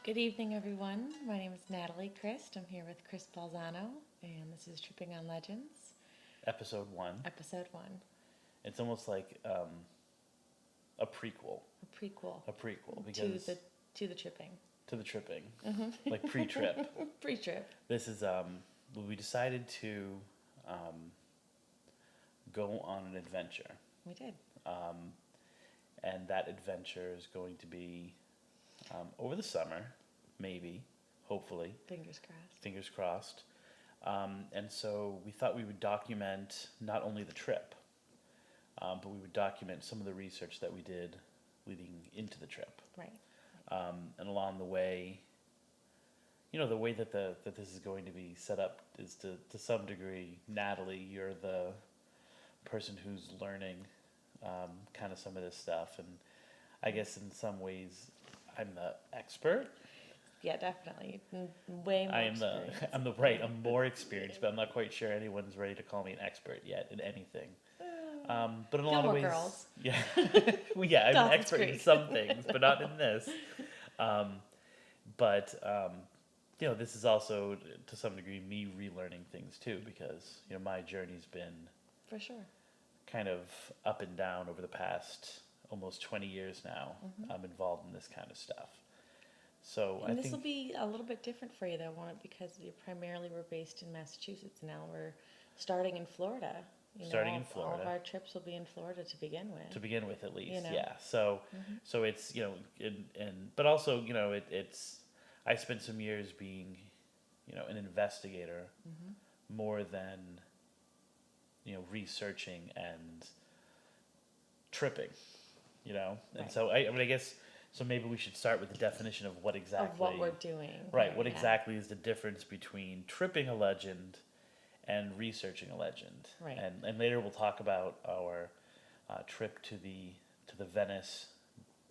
Good evening, everyone. My name is Natalie Crist. I'm here with Crist Balzano, and this is Tripping on Legends, Episode 1. Episode 1, It's almost like a prequel. a prequel A prequel to because the tripping. to the tripping, like pre-trip. Pre-trip. This is we decided to go on an adventure, We did. and that adventure is going to be over the summer, maybe, hopefully, Fingers crossed. fingers crossed. And so we thought we would document not only the trip, but we would document some of the research that we did leading into the trip. Right. And along the way, the way that that this is going to be set up is to some degree, Natalie, you're the person who's learning kind of some of this stuff, and I guess in some ways, I'm the expert. Yeah, definitely. Way more experience. I'm more experienced, but I'm not quite sure anyone's ready to call me an expert yet in anything. But in a lot of Gilmore ways, Girls. yeah, well, yeah, I'm an Dawson's expert in Creek. some things, but not in this. But this is also to some degree me relearning things too, because my journey's been For sure. kind of up and down over the past almost 20 years now. I'm involved in this kind of stuff. So And I this think will be a little bit different for you, though, won't it? Because we're based in Massachusetts now. We're starting in Florida. Starting in All Florida. of our trips will be in Florida to begin with. to begin with at least, You know. yeah. So it's but also it's I spent some years being an investigator more than researching and tripping, and Right. so I guess so maybe we should start with the definition of what exactly Of what we're doing. right, what Yeah. exactly is the difference between tripping a legend and researching a legend. Right. And later we'll talk about our trip to the Venice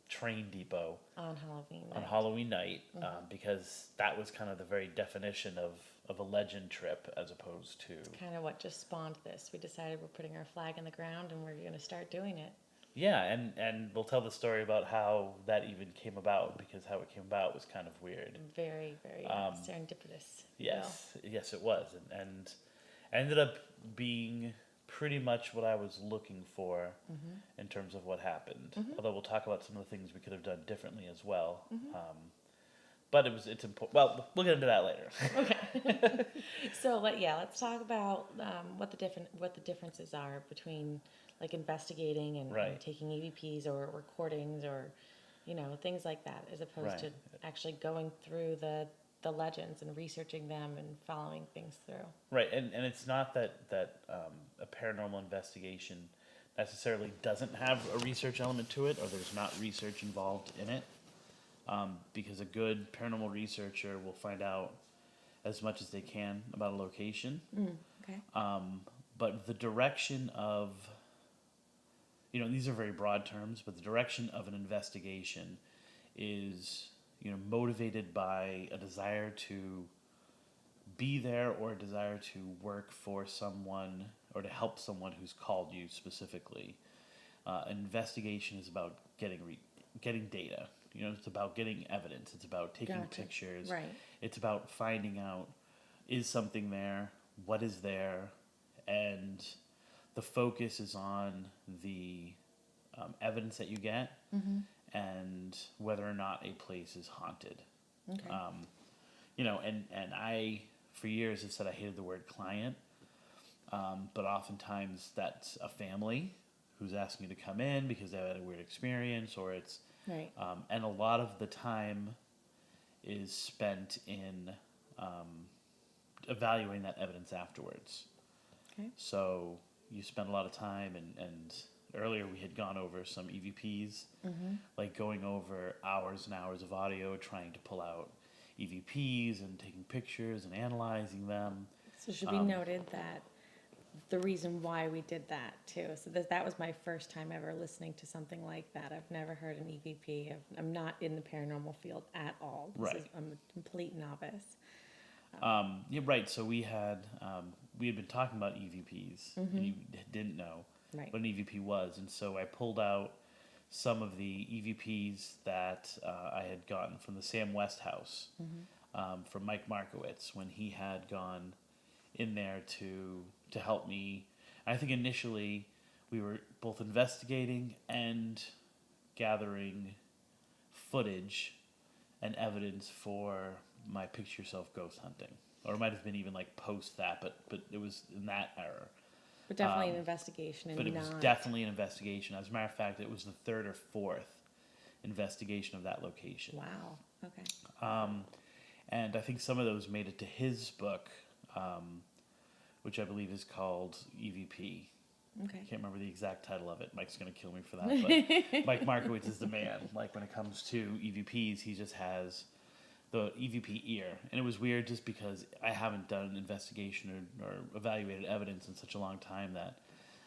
train depot On Halloween night. on Halloween night, because that was kind of the very definition of a legend trip, as opposed to Kind of what just spawned this. We decided we're putting our flag in the ground and we're going to start doing it. yeah, and we'll tell the story about how that even came about, because how it came about was kind of weird. Very, very serendipitous. Yes, it was, and ended up being pretty much what I was looking for in terms of what happened. Although we'll talk about some of the things we could have done differently as well. But it's important. Well, we'll get into that later. Okay. So, let's talk about what the differences are between like investigating and Right. taking EVPs or recordings or things like that, as opposed to Right. actually going through the legends and researching them and following things through. Right, and it's not that a paranormal investigation necessarily doesn't have a research element to it, or there's not research involved in it, because a good paranormal researcher will find out as much as they can about a location. Okay. But the direction of, these are very broad terms, but the direction of an investigation is, motivated by a desire to be there or a desire to work for someone or to help someone who's called you specifically. An investigation is about getting data. It's about getting evidence. It's about taking Gotcha. pictures. Right. It's about finding out, is something there? What is there? And the focus is on the evidence that you get and whether or not a place is haunted. Okay. And I, for years, have said I hated the word client, but oftentimes that's a family who's asking you to come in because they had a weird experience, or it's Right. and a lot of the time is spent in evaluating that evidence afterwards. Okay. So you spend a lot of time, and earlier we had gone over some EVPs, like going over hours and hours of audio, trying to pull out EVPs and taking pictures and analyzing them. So it should be noted that the reason why we did that too. So that was my first time ever listening to something like that. I've never heard an EVP. I'm not in the paranormal field at all. I'm a complete novice. Yeah, right. So we had been talking about EVPs, and you didn't know Right. what an EVP was, and so I pulled out some of the EVPs that I had gotten from the Sam West house, from Mike Markowitz when he had gone in there to help me. I think initially we were both investigating and gathering footage and evidence for my Picture Yourself ghost hunting. Or it might have been even like post that, but it was in that era. But definitely an investigation, and But it was definitely an investigation. As a matter of fact, it was the third or fourth investigation of that location. Wow. Okay. And I think some of those made it to his book, which I believe is called EVP. Okay. I can't remember the exact title of it. Mike's going to kill me for that. But Mike Markowitz is the man. Like when it comes to EVPs, he just has the EVP ear. And it was weird just because I haven't done an investigation or evaluated evidence in such a long time that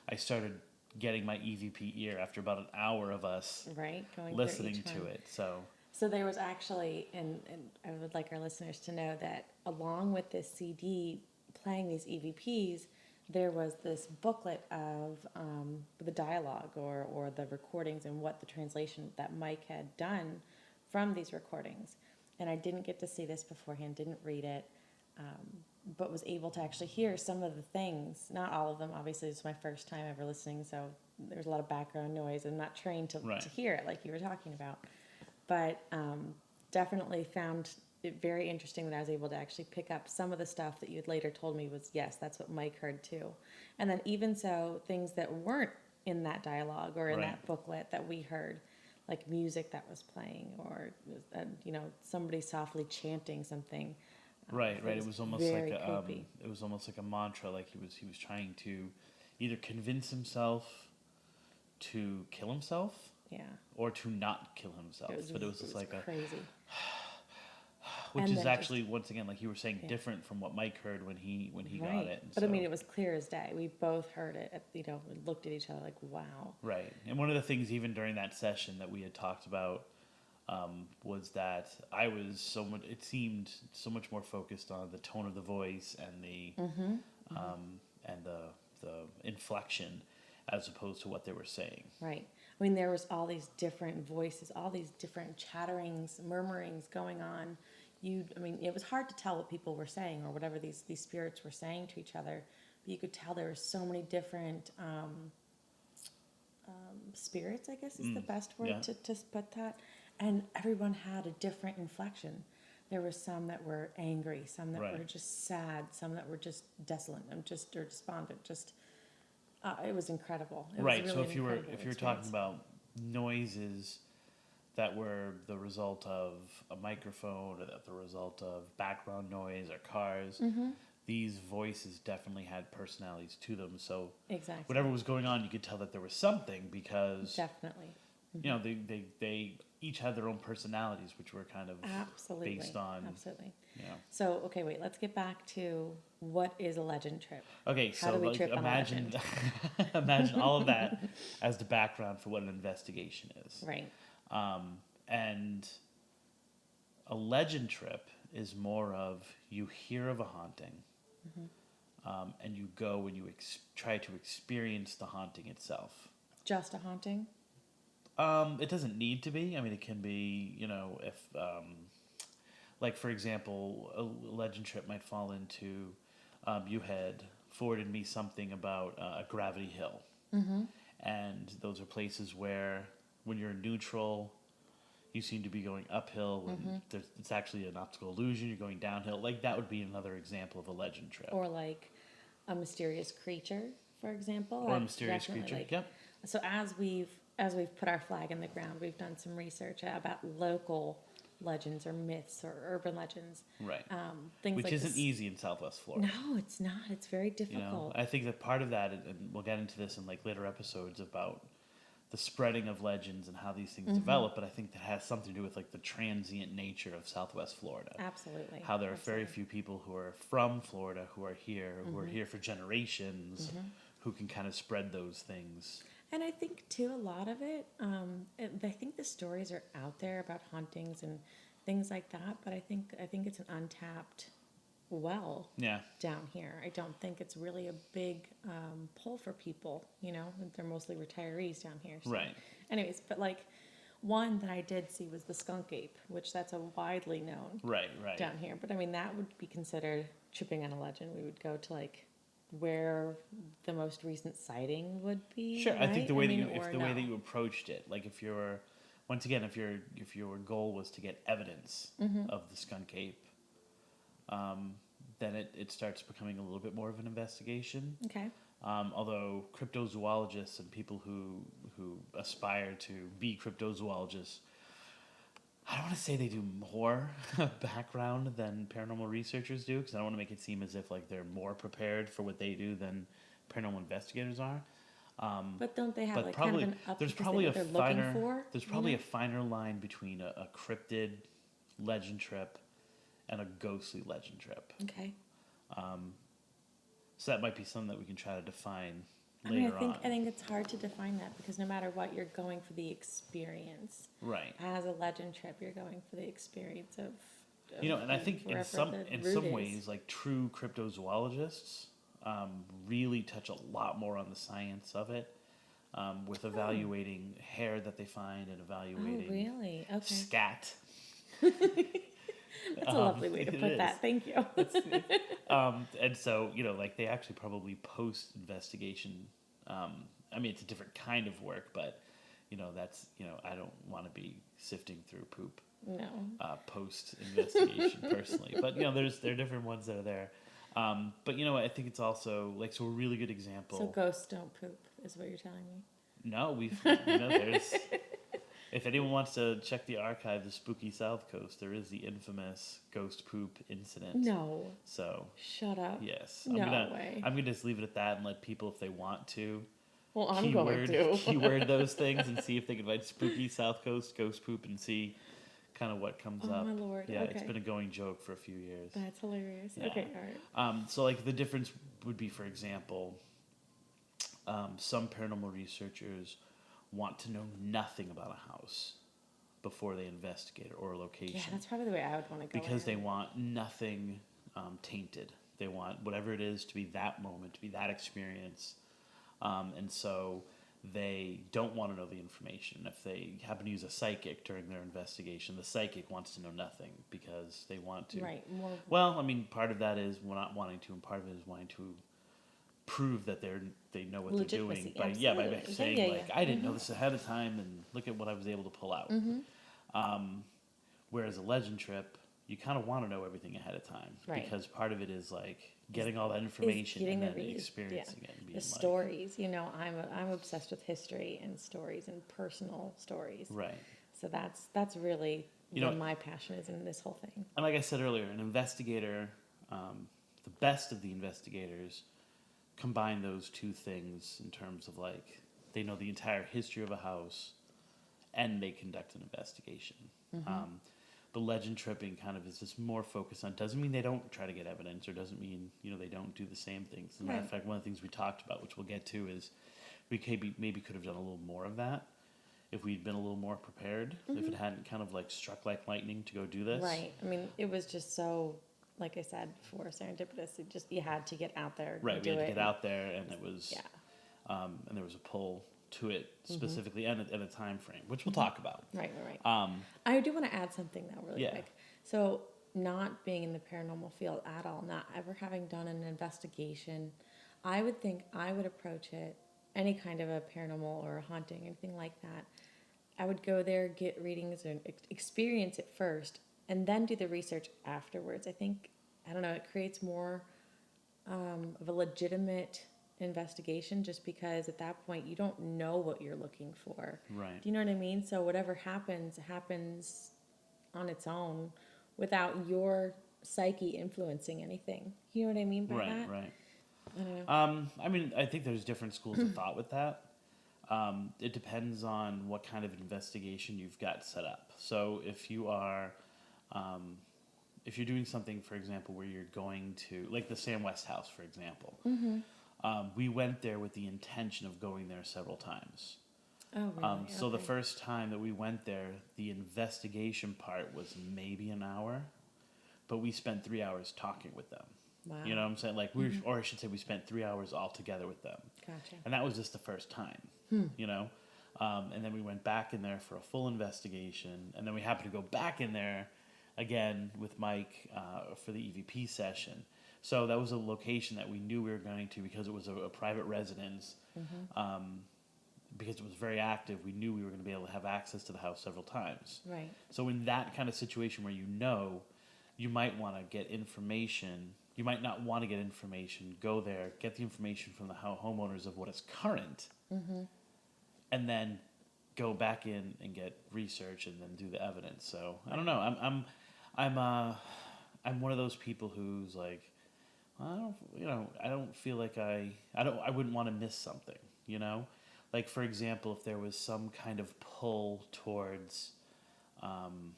I started getting my EVP ear after about an hour of us Right. Going listening through each to one. it. So there was actually, and I would like our listeners to know that along with this CD playing these EVPs, there was this booklet of the dialogue or the recordings and what the translation that Mike had done from these recordings. And I didn't get to see this beforehand, didn't read it, but was able to actually hear some of the things. Not all of them, obviously. It's my first time ever listening, so there's a lot of background noise. I'm not trained to hear it like you were talking about. But definitely found it very interesting that I was able to actually pick up some of the stuff that you had later told me was, yes, that's what Mike heard too. And then even so, things that weren't in that dialogue or in that booklet that we heard, like music that was playing or, somebody softly chanting something. Right. It was almost like creepy. it was almost like a mantra. Like he was trying to either convince himself to kill himself, Yeah. or to not kill himself. But it was just like crazy. Which And is then actually, once again, like you were saying, different from what Mike heard when he got it. And But I mean, it was clear as day. We both heard it. Looked at each other like, wow. Right. And one of the things, even during that session, that we had talked about was that I was it seemed so much more focused on the tone of the voice and the inflection as opposed to what they were saying. Right. I mean, there was all these different voices, all these different chatterings, murmurings going on. It was hard to tell what people were saying or whatever these spirits were saying to each other. But you could tell there were so many different spirits, I guess is the best word to put that. And everyone had a different inflection. There were some that were angry, some that were just sad, some that were just desolate, or despondent. It was incredible. It was really So if you were experience. talking about noises that were the result of a microphone or the result of background noise or cars, these voices definitely had personalities to them. So exactly. whatever was going on, you could tell that there was something because definitely. They each had their own personalities, which were kind of absolutely based on So okay, wait. Let's get back to what is a legend trip. Okay, How do we trip on a imagine legend? imagine all of that as the background for what an investigation is. Right. And a legend trip is more of you hear of a haunting, and you go and you try to experience the haunting itself. Just a haunting? It doesn't need to be. I mean, it can be, if, like, for example, a legend trip might fall into, you had forwarded me something about a gravity hill. And those are places where when you're neutral, you seem to be going uphill. When it's actually an optical illusion, you're going downhill. Like, that would be another example of a legend trip. Or like a mysterious creature, for example. Or a mysterious creature, yep. So as we've put our flag in the ground, we've done some research about local legends or myths or urban legends. Right. Things Which like isn't easy in Southwest Florida. No, it's not. It's very difficult. I think that part of that, and we'll get into this in like later episodes about the spreading of legends and how these things develop, but I think that has something to do with like the transient nature of Southwest Florida. Absolutely. How there are very few people who are from Florida who are here, who are here for generations, who can kind of spread those things. And I think too, a lot of it, I think the stories are out there about hauntings and things like that, but I think it's an untapped well Yeah. down here. I don't think it's really a big pull for people, they're mostly retirees down here. So. Right. Anyways, but like one that I did see was the skunk ape, which that's a widely known Right. down here. But I mean, that would be considered tripping on a legend. We would go to like where the most recent sighting would be. Sure. Right? I think the way way that you approached it, like if you're, once again, if your goal was to get evidence of the skunk ape, then it starts becoming a little bit more of an investigation. Okay. Although cryptozoologists and people who aspire to be cryptozoologists, I don't want to say they do more background than paranormal researchers do, because I don't want to make it seem as if like they're more prepared for what they do than paranormal investigators are. But don't they have But like probably kind of an up there's because probably what a they're looking finer for? there's probably a finer line between a cryptid legend trip and a ghostly legend trip. Okay. So that might be something that we can try to define I mean, later on. I think it's hard to define that because no matter what, you're going for the experience. Right. As a legend trip, you're going for the experience of And I think in some ways, like true cryptozoologists really touch a lot more on the science of it, with evaluating hair that they find and evaluating really? Okay. scat. That's a lovely way to put that. Thank you. And so, like they actually probably post-investigation. I mean, it's a different kind of work, but, that's, I don't want to be sifting through poop. No. Post-investigation personally. But, there are different ones that are there. But, I think it's also, like, so a really good example. So ghosts don't poop, is what you're telling me? No, there's... If anyone wants to check the archive, the Spooky South Coast, there is the infamous ghost poop incident. No. So. Shut up. Yes. No way. I'm gonna just leave it at that and let people, if they want to. Well, I'm going to. Keyword those things and see if they can find Spooky South Coast ghost poop and see kind of what comes up. Oh, my Lord. Yeah, okay. It's been a going joke for a few years. That's hilarious. Yeah. Okay, all right. So, like, the difference would be, for example, some paranormal researchers want to know nothing about a house before they investigate or a location. Yeah, that's probably the way I would want to go. Because they want nothing tainted. They want whatever it is to be that moment, to be that experience. And so they don't want to know the information. If they happen to use a psychic during their investigation, the psychic wants to know nothing because they want to. Right. Well, I mean, part of that is not wanting to, and part of it is wanting to prove that they know what they're doing by saying I didn't know this ahead of time, and look at what I was able to pull out. Whereas a legend trip, you kind of want to know everything ahead of time, because part of it is like getting all that information and then experiencing it and being the stories. I'm obsessed with history and stories and personal stories. Right. So that's really what my passion is in this whole thing. And like I said earlier, an investigator, the best of the investigators, combine those two things in terms of like they know the entire history of a house and they conduct an investigation. The legend tripping kind of is just more focused on, doesn't mean they don't try to get evidence, or doesn't mean they don't do the same things. As a matter of fact, one of the things we talked about, which we'll get to, is we maybe could have done a little more of that if we'd been a little more prepared, if it hadn't kind of like struck like lightning to go do this. Right. I mean, it was just so, like I said before, serendipitous. You had to get out there. Right. We had to get out there, and it was, and there was a pull to it specifically, and a time frame, which we'll talk about. Right. I do want to add something though, really quick. So, not being in the paranormal field at all, not ever having done an investigation, I would think I would approach it, any kind of a paranormal or a haunting, anything like that. I would go there, get readings, and experience it first, and then do the research afterwards. I think, I don't know, it creates more of a legitimate investigation, just because at that point you don't know what you're looking for. Right. Do you know what I mean? So whatever happens on its own without your psyche influencing anything. You know what I mean by that? Right. I don't know. I mean, I think there's different schools of thought with that. It depends on what kind of investigation you've got set up. So if you are, if you're doing something, for example, where you're going to, like the Sam West House, for example, we went there with the intention of going there several times. Oh, really? So the first time that we went there, the investigation part was maybe an hour. but we spent 3 hours talking with them. Wow. You know what I'm saying? Like or I should say, we spent 3 hours all together with them, Gotcha. and that was just the first time. You know, and then we went back in there for a full investigation, and then we happened to go back in there again with Mike for the EVP session. So that was a location that we knew we were going to because it was a private residence. Because it was very active, we knew we were going to be able to have access to the house several times. Right. So in that kind of situation where you might want to get information, you might not want to get information, go there, get the information from the homeowners of what is current, and then go back in and get research and then do the evidence. So I don't know. I'm one of those people who's like, I don't feel like I wouldn't want to miss something, you know? Like, for example, if there was some kind of pull towards, and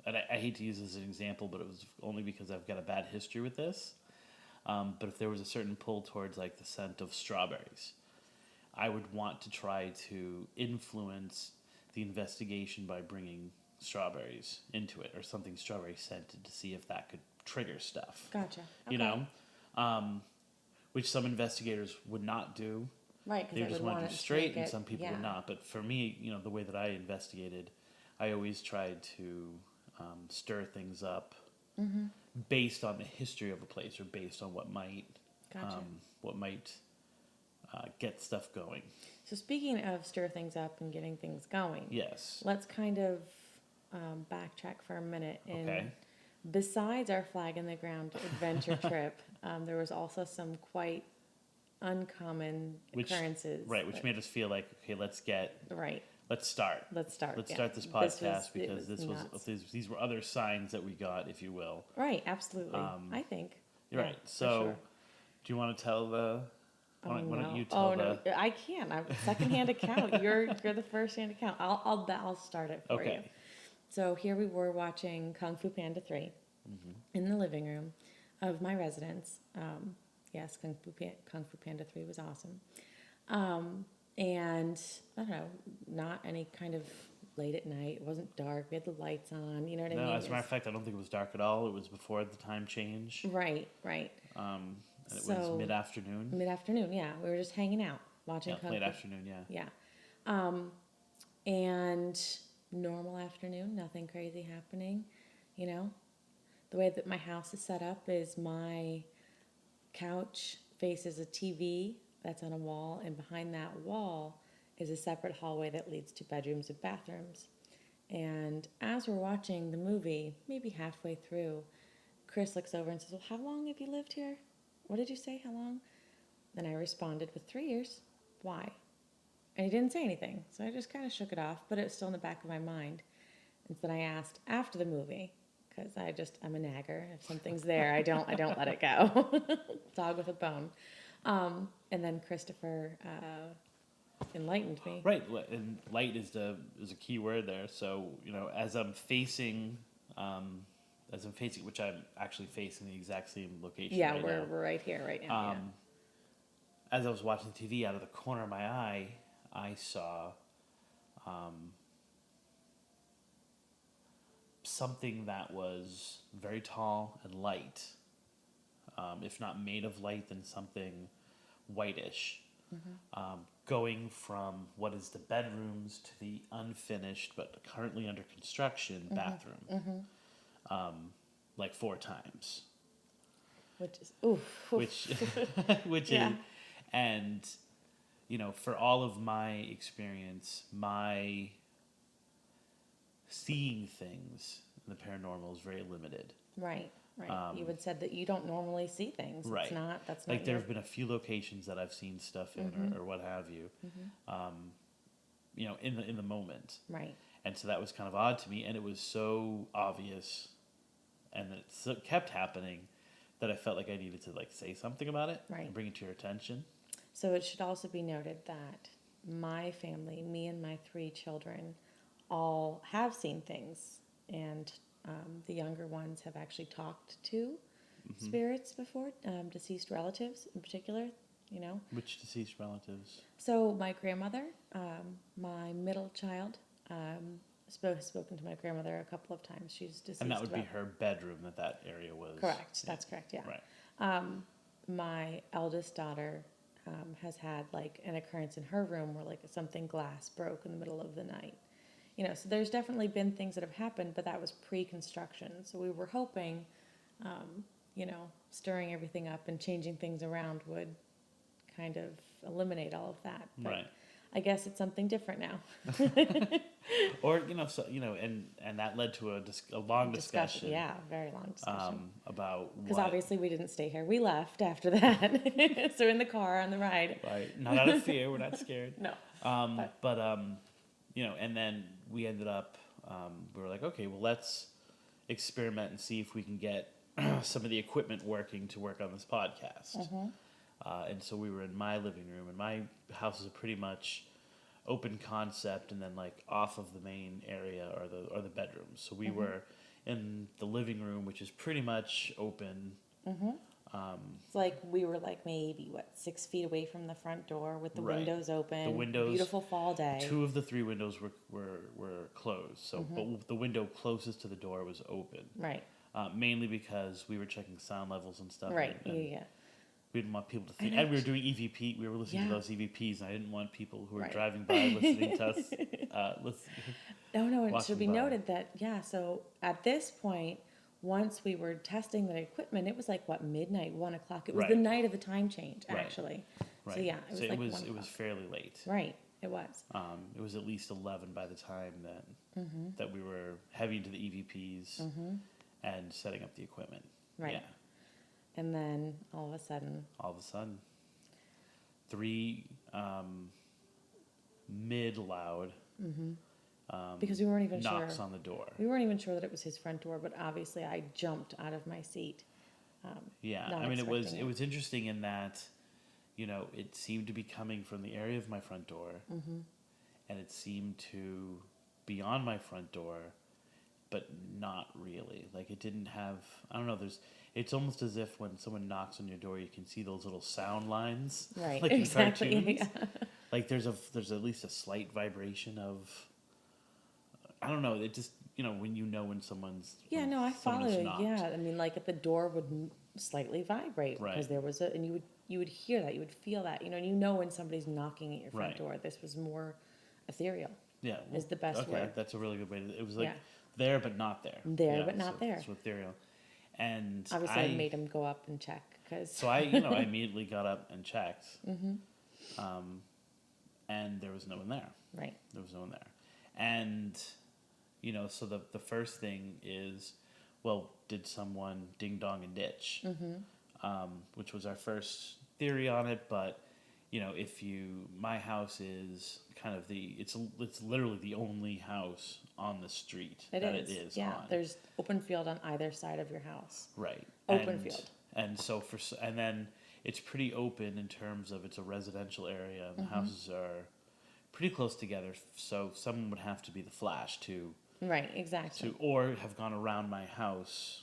I hate to use this as an example, but it was only because I've got a bad history with this. But if there was a certain pull towards, like, the scent of strawberries, I would want to try to influence the investigation by bringing strawberries into it or something strawberry scented to see if that could trigger stuff. Gotcha. You know, which some investigators would not do. Right, They because just want to do straight, and some people would not. But for me, the way that I investigated, I always tried to stir things up based on the history of a place or based on what might get stuff going. So speaking of stir things up and getting things going, Yes. let's kind of backtrack for a minute. And Okay. besides our flag in the ground adventure trip, there was also some quite uncommon occurrences. Right, which made us feel like, okay, let's start. Let's start. Let's start this This podcast was because these were other signs that we got, if you will. Right, absolutely. I think. You're Yeah, right. for So, sure. do you want to tell the? Why don't you tell Oh no, I can't. I'm secondhand account. You're the first hand account. I'll start it for you. Okay. So here we were watching Kung Fu Panda 3 in the living room of my residence. Yes, Kung Fu Panda 3 was awesome. And I don't know, not any kind of late at night. It wasn't dark. We had the lights on. You know what I mean? No, as a matter of fact, I don't think it was dark at all. It was before the time change. Right. And it was mid-afternoon. Mid-afternoon, yeah. We were just hanging out, watching Kung late Fu. afternoon, yeah. Yeah. And normal afternoon, nothing crazy happening, you know. The way that my house is set up is my couch faces a TV that's on a wall, and behind that wall is a separate hallway that leads to bedrooms and bathrooms. And as we're watching the movie, maybe halfway through, Chris looks over and says, "Well, how long have you lived here? What did you say, how long?" Then I responded with 3 years. Why? And he didn't say anything, so I just kind of shook it off, but it was still in the back of my mind. And then I asked after the movie, because I'm a nagger. If something's there, I don't let it go. Dog with a bone. And then Christopher enlightened me. Right, and light is a key word there. So as I'm facing, which I'm actually facing the exact same location. Yeah, right we're now. right here, right now. As I was watching TV, out of the corner of my eye, I saw something that was very tall and light, if not made of light, then something whitish, going from what is the bedrooms to the unfinished but currently under construction bathroom, like 4 times. Which is, oof. Which Yeah. is, and for all of my experience, my seeing things in the paranormal is very limited. Right. You had said that you don't normally see things. Right. That's not like there have been a few locations that I've seen stuff in or what have you, in the moment. Right. And so that was kind of odd to me, and it was so obvious, and it kept happening that I felt like I needed to say something about it and bring it to your attention. So it should also be noted that my family, me and my 3 children, all have seen things, and the younger ones have actually talked to spirits before, deceased relatives in particular, Which deceased relatives? So my grandmother, my middle child, spoken to my grandmother a couple of times. She's deceased. And that would be about- her bedroom that area was. Correct. Yeah. That's correct. Yeah. Right. My eldest daughter has had like an occurrence in her room where like something glass broke in the middle of the night. You know, so there's definitely been things that have happened, but that was pre-construction. So we were hoping, you know, stirring everything up and changing things around would kind of eliminate all of that. But Right. I guess it's something different now. Or, you know, so, you know, and that led to a long discussion. Yeah, very long discussion. About Because what. obviously we didn't stay here. We left after that. So in the car on the ride. Right. Not out of fear. We're not scared. No. But you know, and then we ended up, we were like, okay, well, let's experiment and see if we can get some of the equipment working to work on this podcast. Mm-hmm. And so we were in my living room, and my house is a pretty much open concept, and then like off of the main area are the bedrooms. So we Mm-hmm. were in the living room, which is pretty much open. Mm-hmm. It's like we were like maybe 6 feet away from the front door with the Right. windows open. The windows- Beautiful fall day. 2 of the 3 windows were closed. So Mm-hmm. but the window closest to the door was open. Right. Mainly because we were checking sound levels and stuff. Right. And Yeah. we didn't want people to think. And And we were doing EVP. We were listening Yeah. to those EVPs, and I didn't want people who were Right. driving by listening to us. No, it Walking should be by. noted that, yeah, so at this point, once we were testing the equipment, it was like, midnight, 1 o'clock. It was the Right. night of the time change, Right. actually. Right. So, yeah, it was So like 1 it was o'clock. fairly late. Right, it was. It was at least 11 by the time Mm-hmm. that we were heavy into the EVPs and setting up the equipment. Right. Yeah. And then all of a sudden, All of a sudden, 3 mid loud because we weren't even knocks sure. on the door. We weren't even sure that it was his front door, but obviously I jumped out of my seat. Yeah, Not I mean, expecting it was interesting in that, you know, it seemed to be coming from the area of my front door, and it seemed to be on my front door, but not really. Like, it didn't have, I don't know, it's almost as if when someone knocks on your door, you can see those little sound lines. Right, Like in exactly. cartoons. Yeah. Like, there's at least a slight vibration of, I don't know, it just, you know, when someone's... Yeah, when no, I someone follow is you. knocked. Yeah, I mean, like if the door would slightly vibrate Right. because there was and you would hear that, you would feel that, and you know when somebody's knocking at your front Right. door. This was more ethereal. Yeah, is the best okay, word. that's a really good way to. It was like Yeah. there but not there. There, Yeah, but not there. So ethereal, and Obviously, I made him go up and check because. So I immediately got up and checked, and there was no one there. Right. There was no one there, and so the first thing is, well, did someone ding dong and ditch? Which was our first theory on it, but. My house is kind of it's literally the only house on the street It is yeah. on. There's open field on either side of your house. Right. Open field. And so and then it's pretty open in terms of it's a residential area and the houses are pretty close together. So someone would have to be the flash Right. Exactly. or have gone around my house.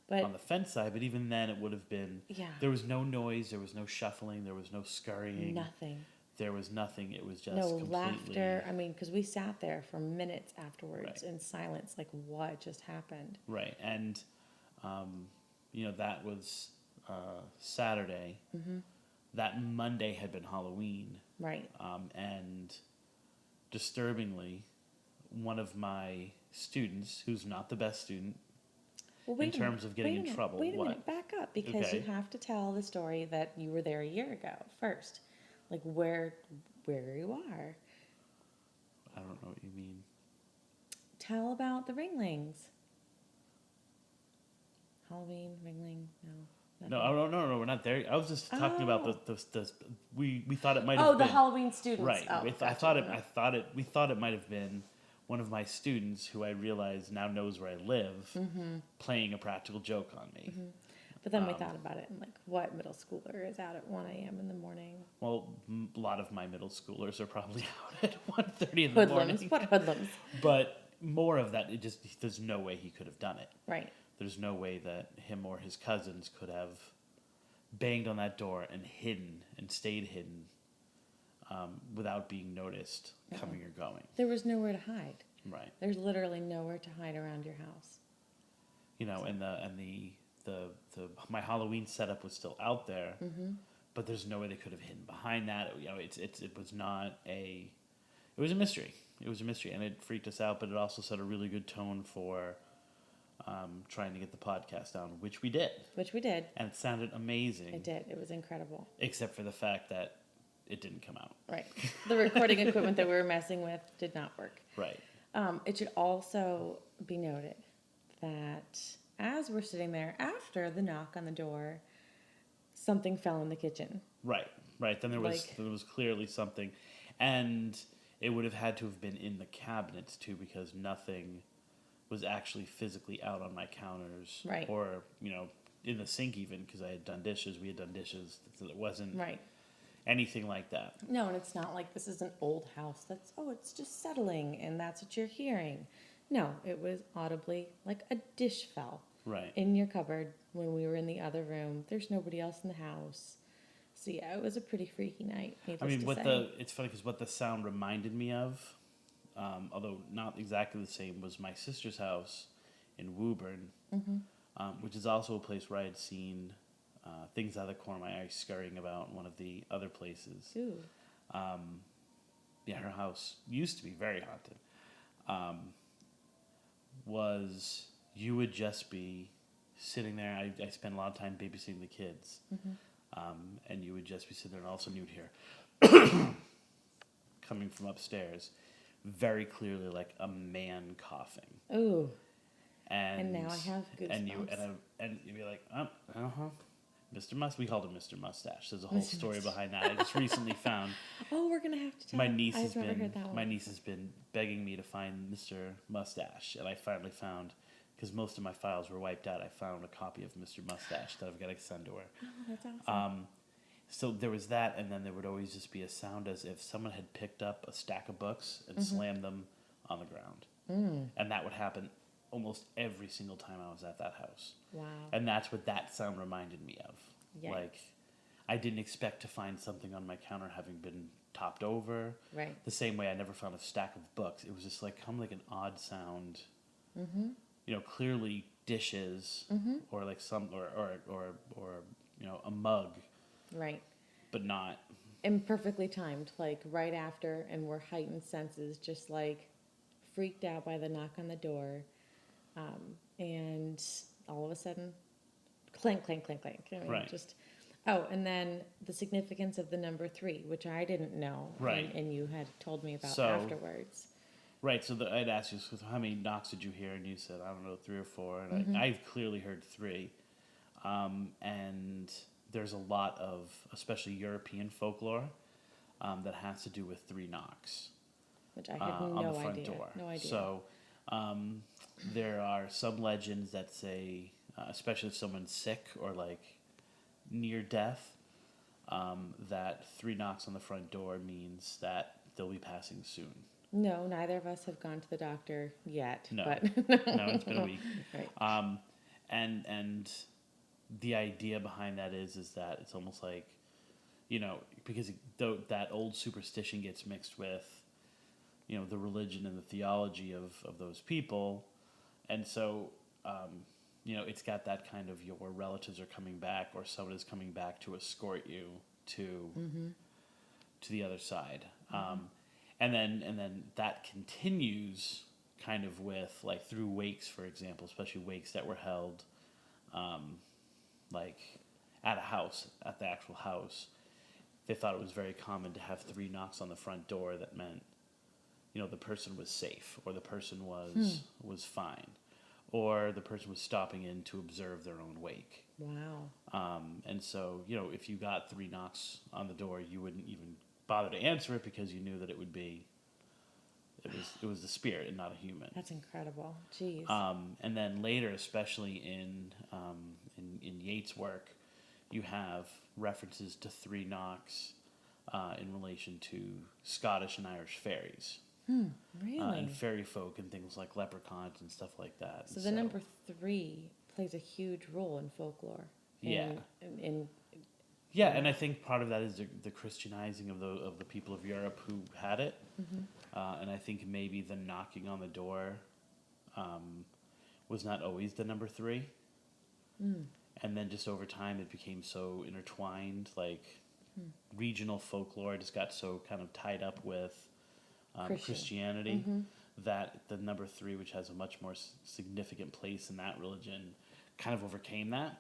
But On the fence side, but even then it would have been, yeah. there was no noise, there was no shuffling, there was no scurrying. Nothing. There was nothing, it was just No completely... laughter. I mean, because we sat there for minutes afterwards Right. in silence, like what just happened? Right, and, that was Saturday. That Monday had been Halloween. Right. And disturbingly, one of my students, who's not the best student, Well, in terms of getting in trouble. Wait a What? minute, back up, because Okay. you have to tell the story that you were there a year ago first. Like where you are. I don't know what you mean. Tell about the ringlings. Halloween, ringling, no. No, we're not there. I was just talking about we thought it might have Oh, been... the Halloween students. Right. Oh, We gotcha. thought it might have been one of my students who I realize now knows where I live playing a practical joke on me. But then we thought about it and like, what middle schooler is out at 1 a.m. in the morning? Well, a lot of my middle schoolers are probably out at 1:30 in the morning. Hoodlums. What hoodlums? But more of that, there's no way he could have done it. Right. There's no way that him or his cousins could have banged on that door and stayed hidden without being noticed coming or going. There was nowhere to hide. Right. There's literally nowhere to hide around your house. You know, and my Halloween setup was still out there, but there's no way they could have hidden behind that. You know, it was not a, it was a mystery. It was a mystery, and it freaked us out. But it also set a really good tone for trying to get the podcast down, which we did. Which we did. And it sounded amazing. It did. It was incredible. Except for the fact that it didn't come out. Right. The recording equipment that we were messing with did not work. Right. It should also be noted that as we're sitting there after the knock on the door, something fell in the kitchen. Right. Right. Then there was clearly something, and it would have had to have been in the cabinets too, because nothing was actually physically out on my counters, right, or in the sink even, because I had done dishes. We had done dishes, so it wasn't right anything like that. No, and it's not like this is an old house that's it's just settling and that's what you're hearing. No, it was audibly like a dish fell right in your cupboard when we were in the other room. There's nobody else in the house. So yeah, it was a pretty freaky night. I mean, it's funny because what the sound reminded me of, although not exactly the same, was my sister's house in Woburn, which is also a place where I had seen things out of the corner of my eye scurrying about in one of the other places. Ooh. Yeah, her house used to be very haunted. You would just be sitting there. I spent a lot of time babysitting the kids. And you would just be sitting there, and also you'd hear coming from upstairs, very clearly like a man coughing. Ooh. And now I have goosebumps. And you'd be like, Mr. We called him Mr. Mustache. There's a whole story behind that. I just recently found. Oh, we're gonna have to tell. My niece has been begging me to find Mr. Mustache, and I finally found, because most of my files were wiped out, I found a copy of Mr. Mustache that I've got to send to her. Oh, that's awesome. So there was that, and then there would always just be a sound as if someone had picked up a stack of books and slammed them on the ground. And that would happen almost every single time I was at that house. Wow. And that's what that sound reminded me of. Yikes. Like, I didn't expect to find something on my counter having been topped over. Right. The same way I never found a stack of books. It was just like an odd sound. Clearly dishes or like some or a mug. Right. But not. And perfectly timed, like right after, and we're heightened senses, just like freaked out by the knock on the door. And all of a sudden, clank, clank, clank, clank. I mean, right. And then the significance of the number 3, which I didn't know. Right. And you had told me about afterwards. Right. So I'd asked you, how many knocks did you hear? And you said, I don't know, 3 or 4. And I've clearly heard 3. And there's a lot of, especially European folklore, that has to do with 3 knocks. Which I had on the front idea. door. No idea. So there are some legends that say, especially if someone's sick or like near death, that 3 knocks on the front door means that they'll be passing soon. No, neither of us have gone to the doctor yet. No, but no, it's been a week. Right. And the idea behind that is that it's almost like, because that old superstition gets mixed with, the religion and the theology of those people, and so it's got that kind of your relatives are coming back or someone is coming back to escort you to the other side. And then that continues kind of with, like, through wakes, for example, especially wakes that were held, like, at the actual house. They thought it was very common to have 3 knocks on the front door that meant, the person was safe, or the person was fine, or the person was stopping in to observe their own wake. Wow. And so, if you got 3 knocks on the door, you wouldn't even bother to answer it because you knew that it was the spirit and not a human. That's incredible. Jeez. And then later, especially in Yeats' work, you have references to 3 knocks in relation to Scottish and Irish fairies. Really? And fairy folk and things like leprechauns and stuff like that. So the number 3 plays a huge role in folklore. Yeah. In Yeah, and I think part of that is the Christianizing of the people of Europe who had it, and I think maybe the knocking on the door was not always the number three, and then just over time it became so intertwined, like regional folklore just got so kind of tied up with Christianity that the number three, which has a much more significant place in that religion, kind of overcame that.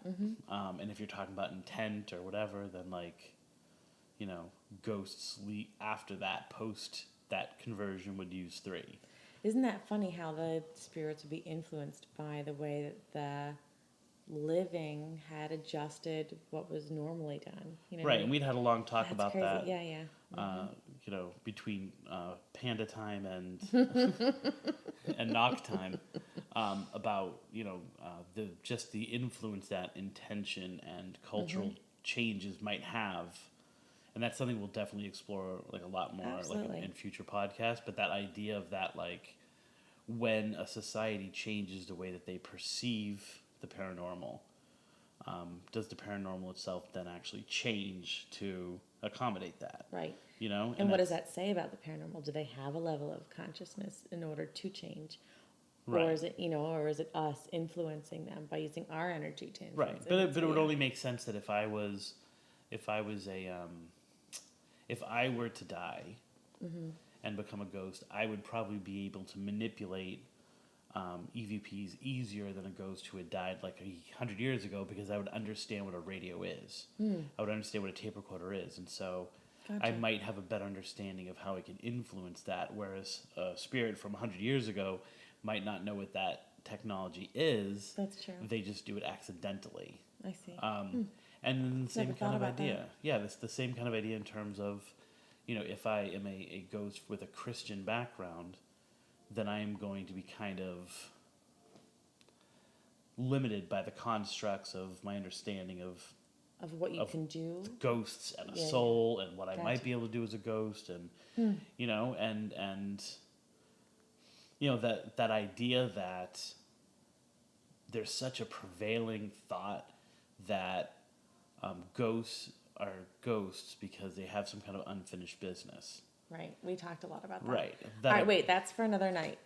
And if you're talking about intent or whatever, then like, you know, ghosts after that, post that conversion, would use three. Isn't that funny how the spirits would be influenced by the way that the living had adjusted what was normally done? You know, Right, and we'd had a long talk that's about crazy. that. Yeah. You know, between panda time and and knock time, about the influence that intention and cultural changes might have, and that's something we'll definitely explore like a lot more like in future podcasts. But that idea of that, like, when a society changes the way that they perceive the paranormal, does the paranormal itself then actually change to accommodate that? Right. You know? And what does that say about the paranormal? Do they have a level of consciousness in order to change? Right. Or is it, or is it us influencing them by using our energy to influence? Right. But it would only make sense that if I were to die and become a ghost, I would probably be able to manipulate EVPs easier than a ghost who had died like 100 years ago, because I would understand what a radio is. I would understand what a tape recorder is, and so I might have a better understanding of how I can influence that, whereas a spirit from 100 years ago might not know what that technology is. That's true. They just do it accidentally. I see. And the same kind of idea. That. Yeah, it's the same kind of idea in terms of, if I am a ghost with a Christian background, then I am going to be kind of limited by the constructs of my understanding of what you can do. Ghosts and a soul and what I might be able to do as a ghost, and that idea that there's such a prevailing thought that ghosts are ghosts because they have some kind of unfinished business. Right. We talked a lot about that. Right. All right, wait, that's for another night.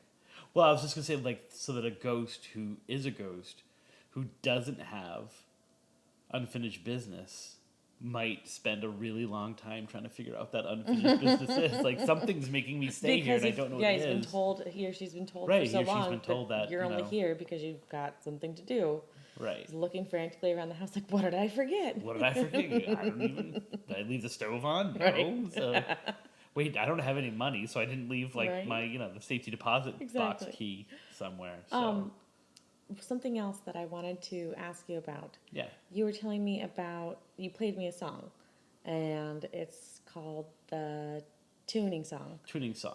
Well, I was just going to say, like, so that a ghost who is a ghost who doesn't have unfinished business might spend a really long time trying to figure out what that unfinished business is. Like, something's making me stay here and I don't know what it is. Yeah, he or she's been told right, for so long she's been told that you're only here because you've got something to do. Right. He's looking frantically around the house like, what did I forget? What did I forget? Did I leave the stove on? No. Right. So, wait, I don't have any money, so I didn't leave my the safety deposit box key somewhere. So. Something else that I wanted to ask you about. Yeah. You were telling me about, you played me a song, and it's called the Tuning Song. Tuning Song.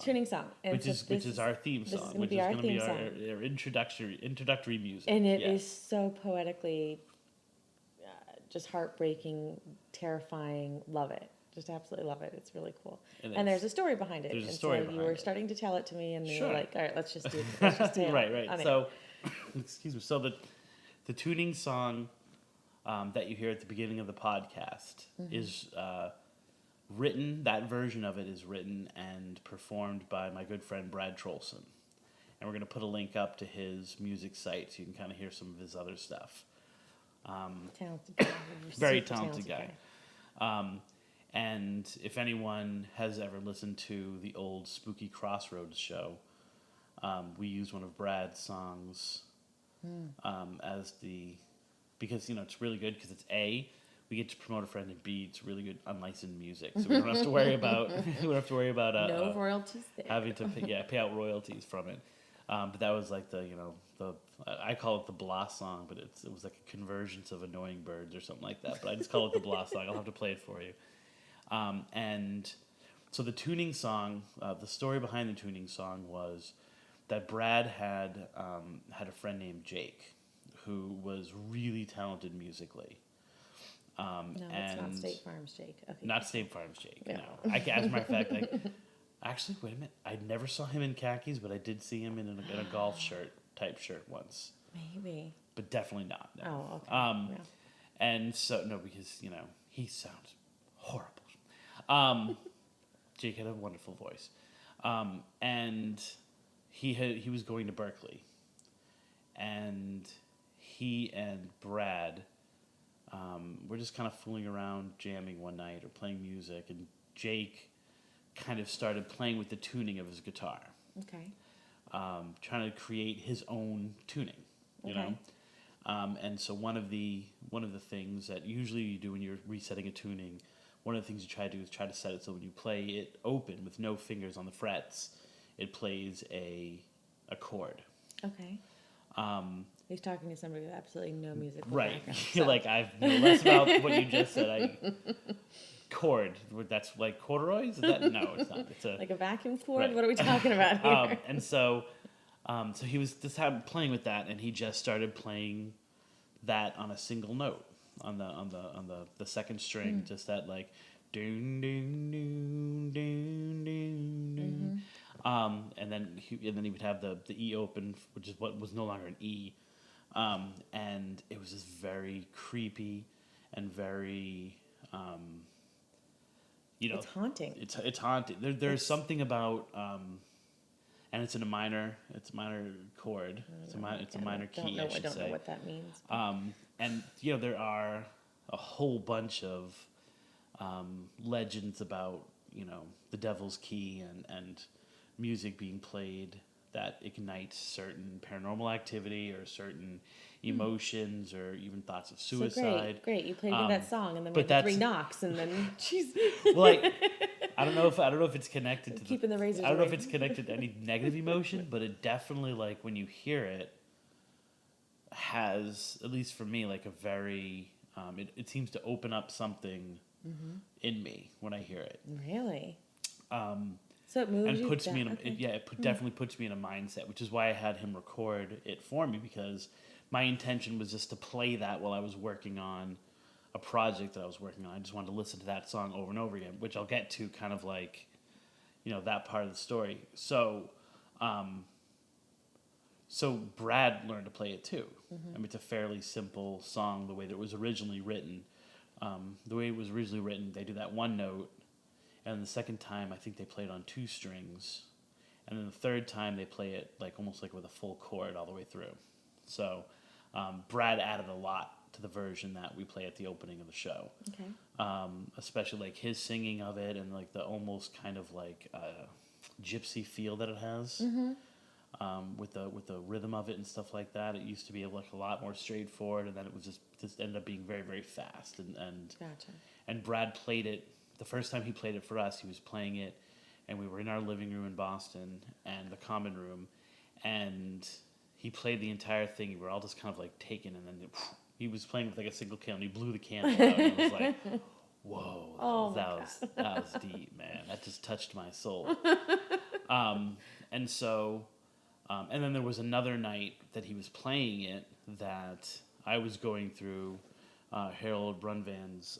And which is our theme song. This is going to be our theme song. Our introductory music. And it is so poetically just heartbreaking, terrifying. Love it. Just absolutely love it. It's really cool. And there's a story behind it. There's a story behind it. You were starting to tell it to me, and you were like, all right, let's just do it. Right. So, excuse me. So the tuning song that you hear at the beginning of the podcast is written. That version of it is written and performed by my good friend Brad Trolson, and we're going to put a link up to his music site so you can kind of hear some of his other stuff. Talented guy. Very talented guy. And if anyone has ever listened to the old Spooky Crossroads show, we use one of Brad's songs because it's really good because it's A, we get to promote a friend, and B, it's really good unlicensed music, so we don't have to worry about no royalties there. Having to pay out royalties from it. But that was like the I call it the blah song, but it was like a convergence of Annoying Birds or something like that. But I just call it the blah song. I'll have to play it for you. And so the tuning song, the story behind the tuning song was that Brad had a friend named Jake, who was really talented musically. No, it's not State Farm's Jake. Okay. Not State Farm's Jake. Yeah. No. As a matter of fact, actually, wait a minute. I never saw him in khakis, but I did see him in a golf type shirt once. Maybe. But definitely not. No. Oh, okay. And so, no, because, he sounds horrible. Jake had a wonderful voice, and he was going to Berkeley, and he and Brad were just kind of fooling around, jamming one night or playing music, and Jake kind of started playing with the tuning of his guitar, Okay. trying to create his own tuning, you Okay. know. And so one of the things that usually you do when you're resetting a tuning, one of the things you try to do is try to set it so when you play it open with no fingers on the frets, it plays a chord. Okay. He's talking to somebody with absolutely no musical Right. background. You're so- like, I know less about what you just said. Chord. That's like corduroys? Is that? No, it's not. It's a Like a vacuum cord? Right. What are we talking about here? and so he was just playing with that, and he just started playing that on a single note on the second string, just that like doon doon doon doon doon doon. And then he would have the E open, which is what was no longer an E, and it was just very creepy and very. It's haunting. It's haunted. There's something about, and it's in a minor chord. It's a minor key. I should don't say. know what that means. And there are a whole bunch of legends about the devil's key and music being played that ignites certain paranormal activity or certain emotions or even thoughts of suicide. So great. You played that song and then but we had 3 that's- knocks and then jeez. Well, I don't know if it's connected to Keeping the razors I don't know if away. it's connected to any negative emotion, but it definitely, like, when you hear it, has, at least for me, like a very it seems to open up something in me when I hear it. Really? So it moves And you puts down. me in a, Okay. definitely puts me in a mindset, which is why I had him record it for me, because my intention was just to play that while I was working on a project that I was working on. I just wanted to listen to that song over and over again, which I'll get to kind of like, that part of the story. So, so Brad learned to play it too. I mean, it's a fairly simple song the way that it was originally written. The way it was originally written, they do that one note, and the second time I think they play it on 2 strings, and then the third time they play it like almost like with a full chord all the way through. So Brad added a lot to the version that we play at the opening of the show. Okay. Especially like his singing of it and like the almost kind of like gypsy feel that it has. With the rhythm of it and stuff like that. It used to be like a lot more straightforward, and then it was just ended up being very, very fast. And Gotcha. and Brad played it the first time he played it for us. He was playing it, and we were in our living room in Boston and the common room, and he played the entire thing. We were all just kind of like taken, and then he was playing with like a single candle. He blew the candle out, and it was like, whoa, that was deep, man. That just touched my soul. And so. And then there was another night that he was playing it that I was going through Harold Brunvan's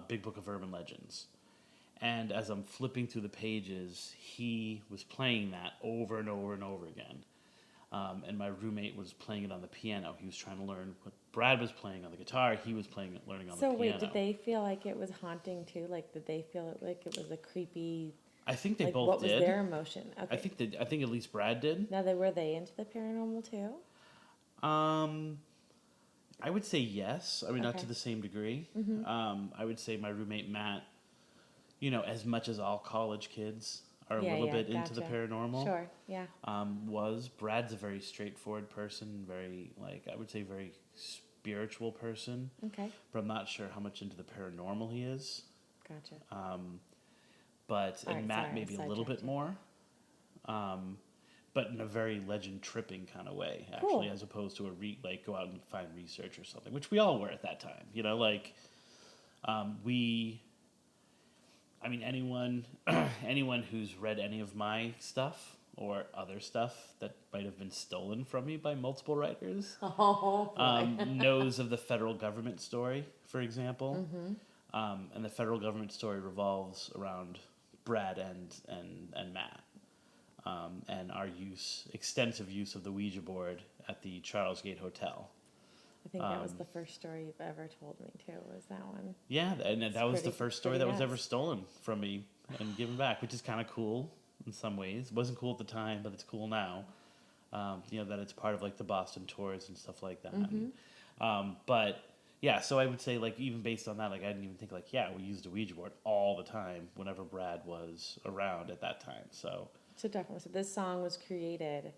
Big Book of Urban Legends. And as I'm flipping through the pages, he was playing that over and over and over again. And my roommate was playing it on the piano. He was trying to learn what Brad was playing on the guitar. He was learning on the piano. So wait, did they feel like it was haunting too? Like, did they feel like it was a creepy... I think they like, both what did. was their emotion? Okay. I think at least Brad did. Now, were they into the paranormal too? I would say yes. I mean, not Okay. to the same degree. I would say my roommate Matt, as much as all college kids are a little bit into the gotcha. paranormal. Sure, yeah. Brad's a very straightforward person, very, like, I would say very spiritual person. Okay, But I'm not sure how much into the paranormal he is. gotcha. But All right, Matt sorry, maybe I a little bit sidetracked more. But in a very legend tripping kind of way, actually, Cool. as opposed to go out and find research or something, which we all were at that time. Anyone who's read any of my stuff or other stuff that might have been stolen from me by multiple writers knows of the federal government story, for example. And the federal government story revolves around Brad and Matt. And our extensive use of the Ouija board at the Charles Gate Hotel. I think that was the first story you've ever told me too, was that one. Yeah, and that was the pretty- first story pretty that was ever nuts. stolen from me and given back, which is kind of cool in some ways. It wasn't cool at the time, but it's cool now. That it's part of like the Boston tours and stuff like that. But yeah, so I would say like even based on that, like I didn't even think like we used a Ouija board all the time whenever Brad was around at that time. So Definitely. So this song was created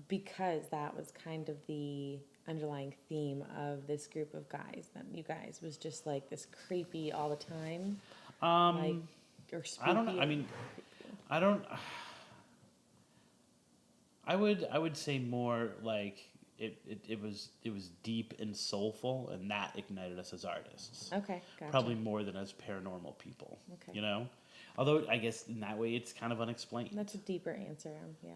because that was kind of the underlying theme of this group of guys. That you guys was just like this creepy all the time, like or spooky. I don't know. I mean, I don't. I would say more like it was deep and soulful, and that ignited us as artists. Okay, gotcha. Probably more than as paranormal people. Okay. You know, although I guess in that way it's kind of unexplained. That's a deeper answer. Yeah,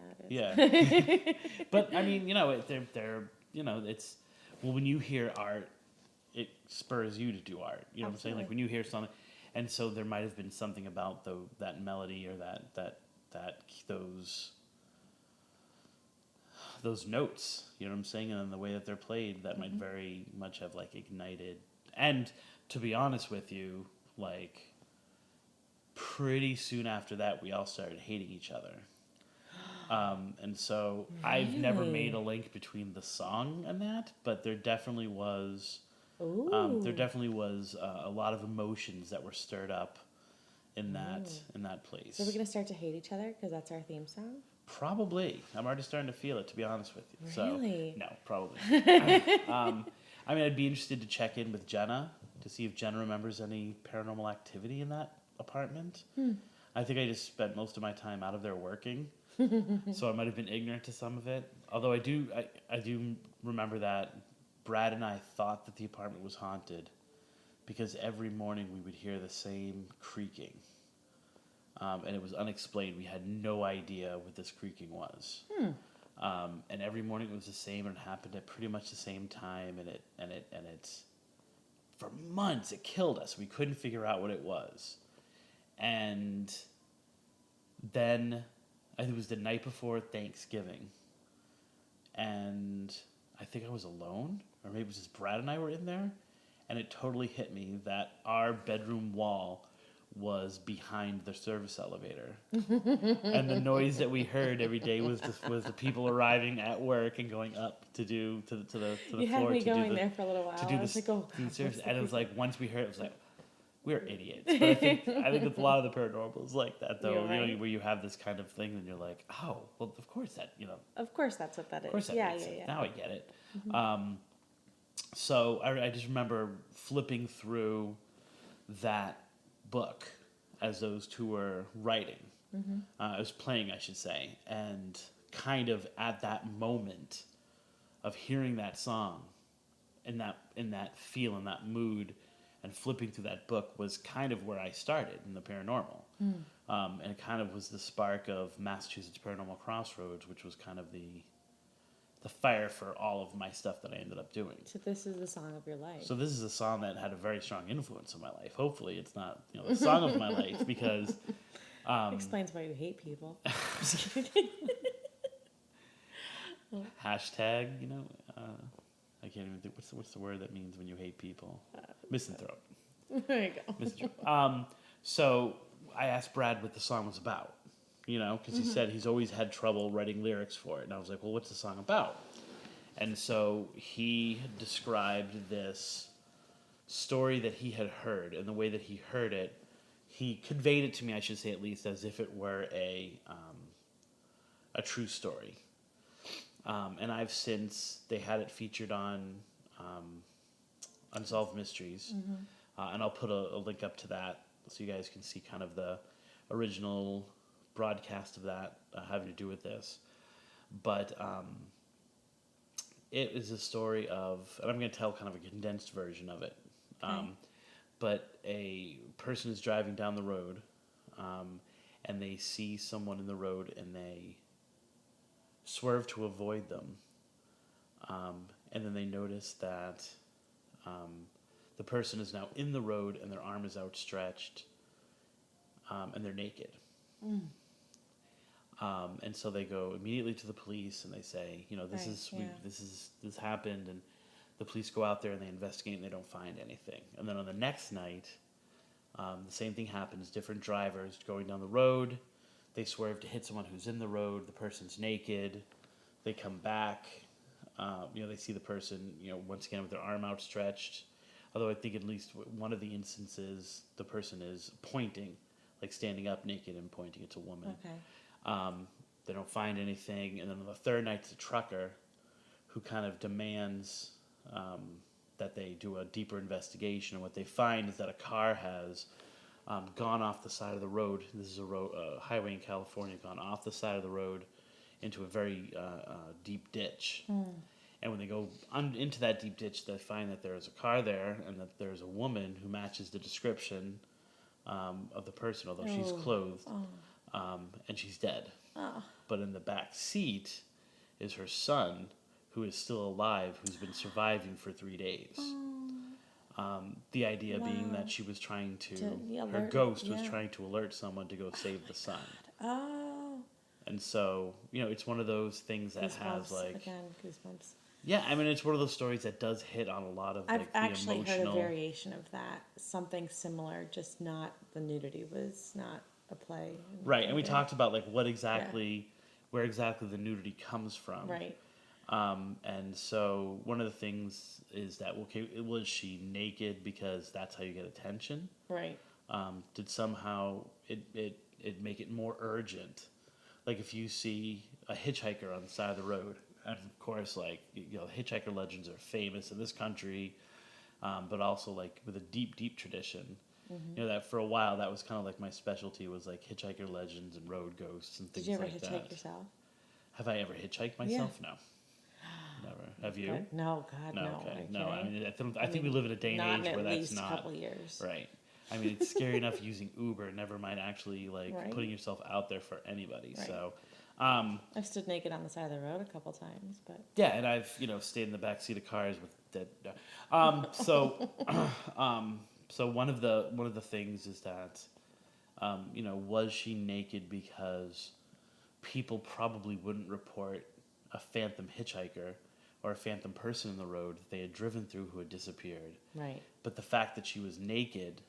it is. Yeah. But I mean, they're it's when you hear art, it spurs you to do art. You know what I'm saying? Like when you hear something, and so there might have been something about that melody or that those notes, you know what I'm saying, and then the way that they're played, that might very much have like ignited. And to be honest with you, like pretty soon after that, we all started hating each other. And so I've never made a link between the song and that, but there definitely was. There definitely was a lot of emotions that were stirred up in that place. So we're gonna start to hate each other because that's our theme song. Probably. I'm already starting to feel it, to be honest with you. Really? So, no, probably. I mean, I'd be interested to check in with Jenna to see if Jenna remembers any paranormal activity in that apartment. I think I just spent most of my time out of there working, so I might have been ignorant to some of it. Although I do remember that Brad and I thought that the apartment was haunted because every morning we would hear the same creaking. And it was unexplained. We had no idea what this creaking was. And every morning it was the same, and it happened at pretty much the same time. And it's for months it killed us. We couldn't figure out what it was. And then I think it was the night before Thanksgiving, and I think I was alone, or maybe it was just Brad and I were in there, and it totally hit me that our bedroom wall was behind the service elevator, and the noise that we heard every day was the people arriving at work and going up to the You floor had me to going do the there for a little while. to do I was the like, oh, do the God, service, what's the and it was creepy- like once we heard it, it was like we're idiots. But I think it's a lot of the paranormal is like that though. You're You know, right. where you have this kind of thing, and you're like, oh, well, of course that Of course, that's what that is. of course that yeah, makes yeah, sense. yeah. Now I get it. So I just remember flipping through that book as those two were writing. I was playing, I should say, and kind of at that moment of hearing that song, in that feel, in that mood, and flipping through that book was kind of where I started in the paranormal. And it kind of was the spark of Massachusetts Paranormal Crossroads, which was kind of the fire for all of my stuff that I ended up doing. So this is the song of your life. So this is a song that had a very strong influence on my life. Hopefully it's not the song of my life, because Explains why you hate people. hashtag, I can't even think, what's the word that means when you hate people? Misanthrope. There you go. Misanthrope. So I asked Brad what the song was about, because he said he's always had trouble writing lyrics for it. And I was like, well, what's the song about? And so he described this story that he had heard, and the way that he heard it, he conveyed it to me, I should say at least, as if it were a true story. And I've since, they had it featured on Unsolved Mysteries, and I'll put a link up to that so you guys can see kind of the original broadcast of that having to do with this. But it is a story of, and I'm going to tell kind of a condensed version of it. Okay. But a person is driving down the road, and they see someone in the road, and they swerve to avoid them. And then they notice that the person is now in the road, and their arm is outstretched, and they're naked. And so they go immediately to the police, and they say, this happened, and The police go out there and they investigate and they don't find anything. And then on the next night, the same thing happens. Different drivers going down the road. They swerve to hit someone who's in the road. The person's naked. They come back. They see the person, once again with their arm outstretched. Although I think at least one of the instances, the person is pointing, like standing up naked and pointing. It's a woman. Okay. They don't find anything. And then on the third night, it's a trucker who kind of demands that they do a deeper investigation. And what they find is that a car has gone off the side of the road. This is a highway in California, gone off the side of the road into a very deep ditch. And when they go into that deep ditch, they find that there's a car there and that there's a woman who matches the description of the person, although she's clothed, and she's dead. But in the back seat is her son, who is still alive, who's been surviving for 3 days. The idea being that she was trying her ghost was trying to alert someone to go save the son. Oh. And so, it's one of those things that Goosebumps. has Again, goosebumps. Yeah, I mean, it's one of those stories that does hit on a lot of I've the actually emotional. heard a variation of that, something similar, just not the nudity was not a play. Right, and we talked about like where exactly the nudity comes from. Right. And so one of the things is that was she naked because that's how you get attention? Right. Did somehow it make it more urgent? Like if you see a hitchhiker on the side of the road. And of course, hitchhiker legends are famous in this country, but also like with a deep, deep tradition. Mm-hmm. That for a while that was kind of like my specialty was like hitchhiker legends and road ghosts and things like that. Did you ever hitchhike yourself? Have I ever hitchhiked myself? No, never. Have you? God, no, God, no. Okay. No, I mean, I think we live in a day and age where that's not. Not at least a couple years. Right. I mean, it's scary enough using Uber. Never mind actually Right. putting yourself out there for anybody. Right. So. I've stood naked on the side of the road a couple times, but Yeah, and I've stayed in the back seat of cars with dead. So one of the things is that was she naked because people probably wouldn't report a phantom hitchhiker or a phantom person in the road that they had driven through who had disappeared. right. But the fact that she was naked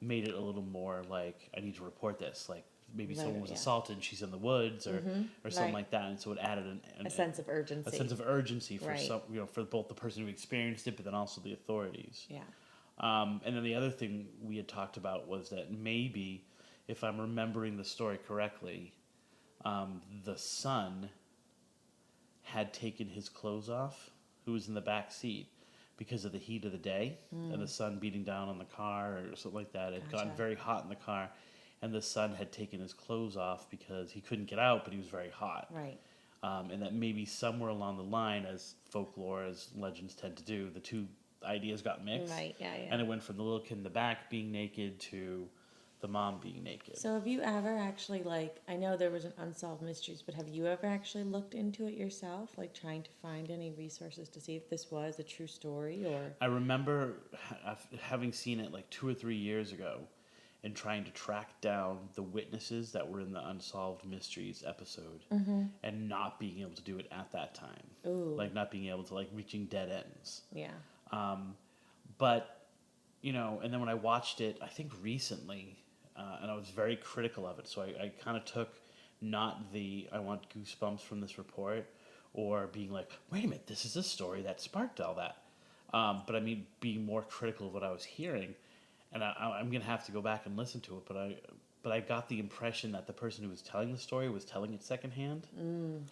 made it a little more like I need to report this, like. Maybe Right, someone was yeah. assaulted and she's in the woods or something Right. like that, and so it added A sense of urgency. a sense of urgency for Right. for both the person who experienced it, but then also the authorities. Yeah. And then the other thing we had talked about was that maybe, if I'm remembering the story correctly, the son had taken his clothes off, who was in the back seat, because of the heat of the day and the sun beating down on the car or something like that. It had gotten Gotcha. very hot in the car. And the son had taken his clothes off because he couldn't get out, but he was very hot. Right. And that maybe somewhere along the line, as folklore, as legends tend to do, the two ideas got mixed. Right, yeah. And it went from the little kid in the back being naked to the mom being naked. So have you ever actually, I know there was an Unsolved Mysteries, but have you ever actually looked into it yourself, trying to find any resources to see if this was a true story or? I remember having seen it 2 or 3 years ago and trying to track down the witnesses that were in the Unsolved Mysteries episode and not being able to do it at that time. Ooh. Not being able to, reaching dead ends. Yeah. But, and then when I watched it, I think recently, and I was very critical of it, so I kind of took not the I want goosebumps from this report or being like, wait a minute, this is a story that sparked all that. But I mean, being more critical of what I was hearing. And I'm going to have to go back and listen to it, but I got the impression that the person who was telling the story was telling it secondhand.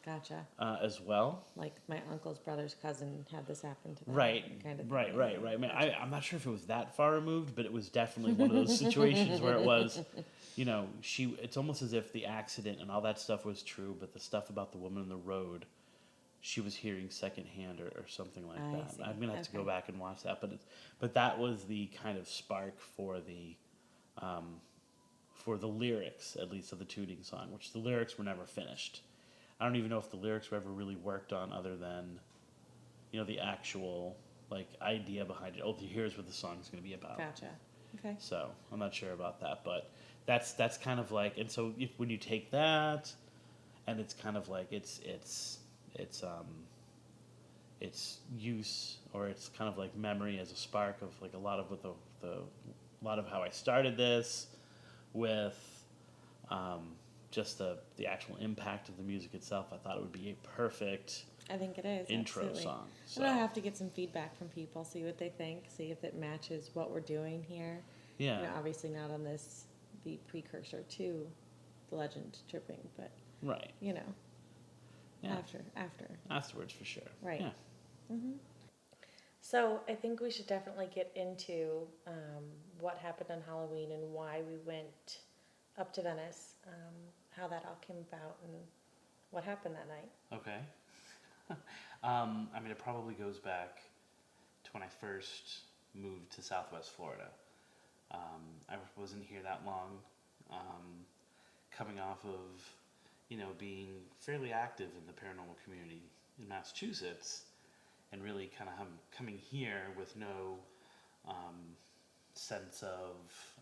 Gotcha. As well. Like my uncle's brother's cousin had this happen to them. Right, kind of right. thing. I mean, I'm not sure if it was that far removed, but it was definitely one of those situations where it was, it's almost as if the accident and all that stuff was true, but the stuff about the woman in the road, she was hearing secondhand or something like I that. see. I'm gonna have to go Okay. back and watch that, but that was the kind of spark for the lyrics, at least of the Tooting song, which the lyrics were never finished. I don't even know if the lyrics were ever really worked on, other than, the actual idea behind it. Oh, here's what the song's gonna be about. Gotcha. Okay. So I'm not sure about that, but that's kind of and so when you take its use or its kind of like memory as a spark of like a lot of what a lot of how I started this with just the actual impact of the music itself. I thought it would be a perfect I think it is. intro Absolutely. song. So And I'll have to get some feedback from people, see what they think, see if it matches what we're doing here. yeah, You know, obviously not on this, the precursor to the legend tripping, but, right. you know, Yeah. after. Afterwards for sure. Right. Yeah. Mm-hmm. So I think we should definitely get into what happened on Halloween and why we went up to Venice, how that all came about, and what happened that night. Okay. I mean, it probably goes back to when I first moved to Southwest Florida. I wasn't here that long, coming off of, being fairly active in the paranormal community in Massachusetts, and really kind of coming here with no sense of.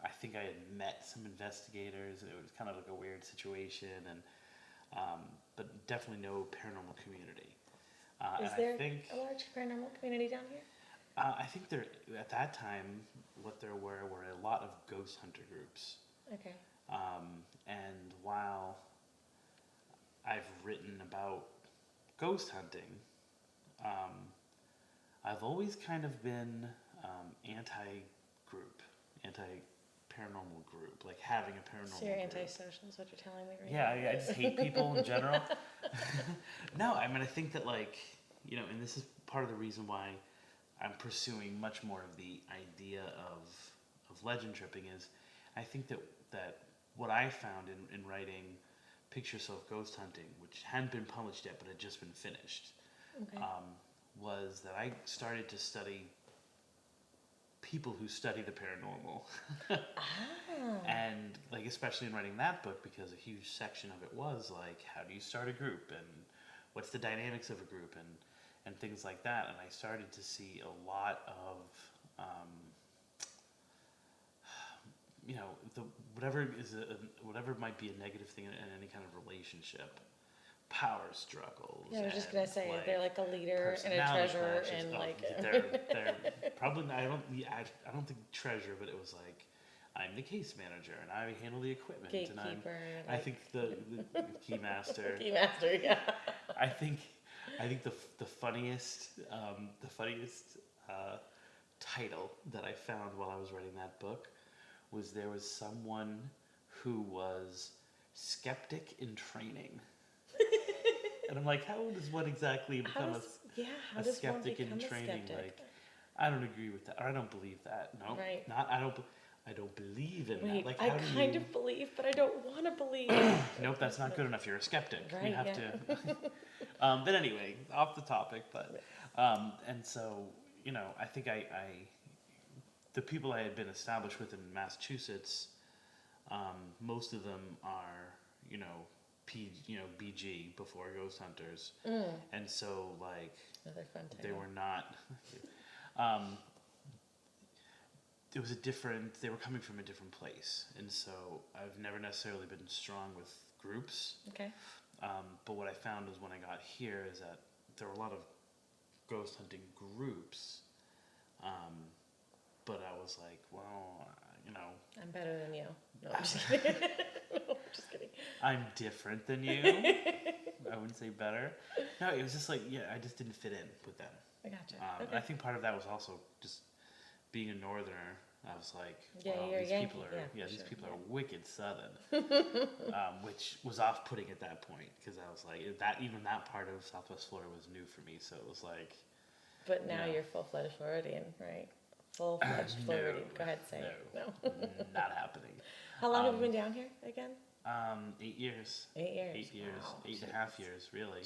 I think I had met some investigators, and it was kind of like a weird situation, and but definitely no paranormal community. Is and there I think, a large paranormal community down here? I think there at that time what there were a lot of ghost hunter groups. Okay. And while I've written about ghost hunting, I've always kind of been anti-group, anti-paranormal group, like having a paranormal So you're group. antisocial is what you're telling me right Yeah, now? I just hate people in general. No, I mean, I think that, like, and this is part of the reason why I'm pursuing much more of the idea of legend tripping is I think that what I found in writing Picture Yourself Ghost Hunting, which hadn't been published yet but had just been finished, Okay. was that I started to study people who study the paranormal. And, like, especially in writing that book, because a huge section of it was, like, how do you start a group, and what's the dynamics of a group, and things like that. And I started to see a lot of, whatever might be a negative thing in any kind of relationship, power struggles. Yeah, I was just gonna say, like, they're like a leader and a personality treasurer clashes. and Oh, like. they're probably not, I don't think treasure, but it was like, I'm the case manager and I handle the equipment. Gatekeeper. I think the key master. Key master, yeah. I think the funniest title that I found while I was writing that book was there was someone who was skeptic in training. And I'm like, how does one exactly become How a does skeptic one in become training? a skeptic? Like, I don't agree with that, or I don't believe that. No, Right. not I don't believe in Wait, that. Like, I how do kind you... of believe, but I don't want to believe. Nope, that's not good enough. You're a skeptic. Right, You have yeah. to. But anyway, off the topic. But and so I think the people I had been established with in Massachusetts, most of them are BG before Ghost Hunters, and so like Another fun title. they were not. It was they were coming from a different place, and so I've never necessarily been strong with groups. Okay. But what I found was when I got here is that there were a lot of ghost hunting groups, but I was like, well, I'm better than you. No, I'm just kidding. No, just kidding. I'm different than you. I wouldn't say better. No, it was just like, I just didn't fit in with them. I gotcha. And Okay. I think part of that was also just being a northerner. I was like, Yeah, wow, you're a these Yankee. people are, Yeah, these sure, people yeah. are wicked Southern, which was off-putting at that point because I was like, even that part of Southwest Florida was new for me. So it was like, But now No. you're full-fledged Floridian, right? Full-fledged No, Floridian. Go ahead, say it. No. not happening. How long have you been down here again? 8 years. 8 years. 8 years. Wow, 8.5 years, really,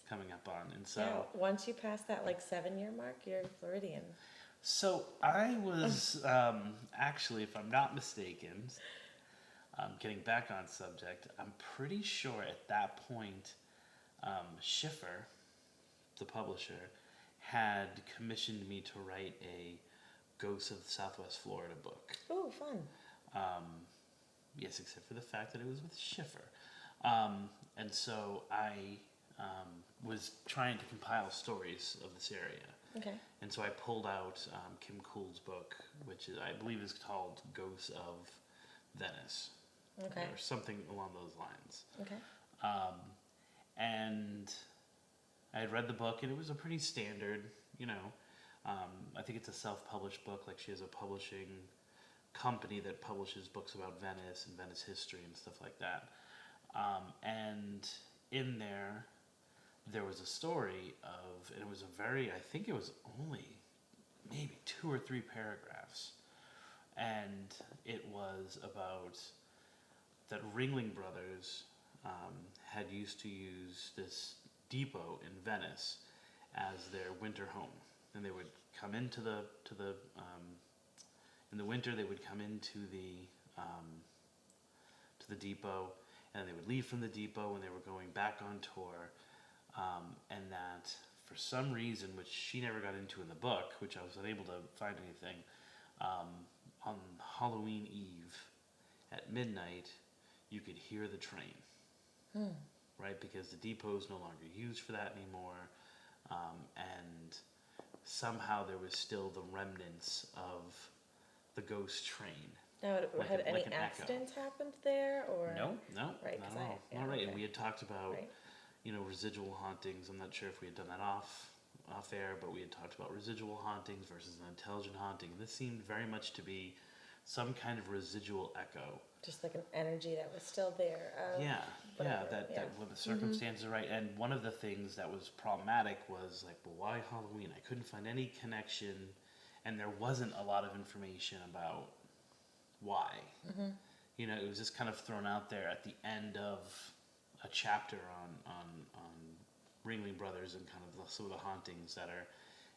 coming up on. And so, Yeah, once you pass that like 7-year mark, you're Floridian. so I was actually, if I'm not mistaken, getting back on subject, I'm pretty sure at that point, Schiffer, the publisher, had commissioned me to write a Ghosts of Southwest Florida book. Ooh, fun. Yes, except for the fact that it was with Schiffer. And so I was trying to compile stories of this area. Okay. And so I pulled out Kim Kuhl's book, which I believe is called Ghosts of Venice. Okay. Or something along those lines. Okay. And I had read the book, and it was a pretty standard, I think it's a self-published book. Like, she has a publishing company that publishes books about Venice and Venice history and stuff like that. And in there was a story of, and it was I think it was only maybe 2 or 3 paragraphs. And it was about that Ringling Brothers had used to use this depot in Venice as their winter home. And they would come into in the winter, they would come into to the depot, and they would leave from the depot when they were going back on tour. And that for some reason, which she never got into in the book, which I was unable to find anything, on Halloween Eve at midnight, you could hear the train, right? Because the depot is no longer used for that anymore, and somehow there was still the remnants of the ghost train. Now, had any an accidents happened there, or No, Right, not 'cause at all. yeah, Not right. okay. And we had talked about, Right. residual hauntings. I'm not sure if we had done that off air, but we had talked about residual hauntings versus an intelligent haunting. And this seemed very much to be some kind of residual echo. Just like an energy that was still there. Whatever, That when the circumstances are right. And one of the things that was problematic was like, well, why Halloween? I couldn't find any connection, and there wasn't a lot of information about why. It was just kind of thrown out there at the end of a chapter on Ringling Brothers and kind of some of the hauntings that are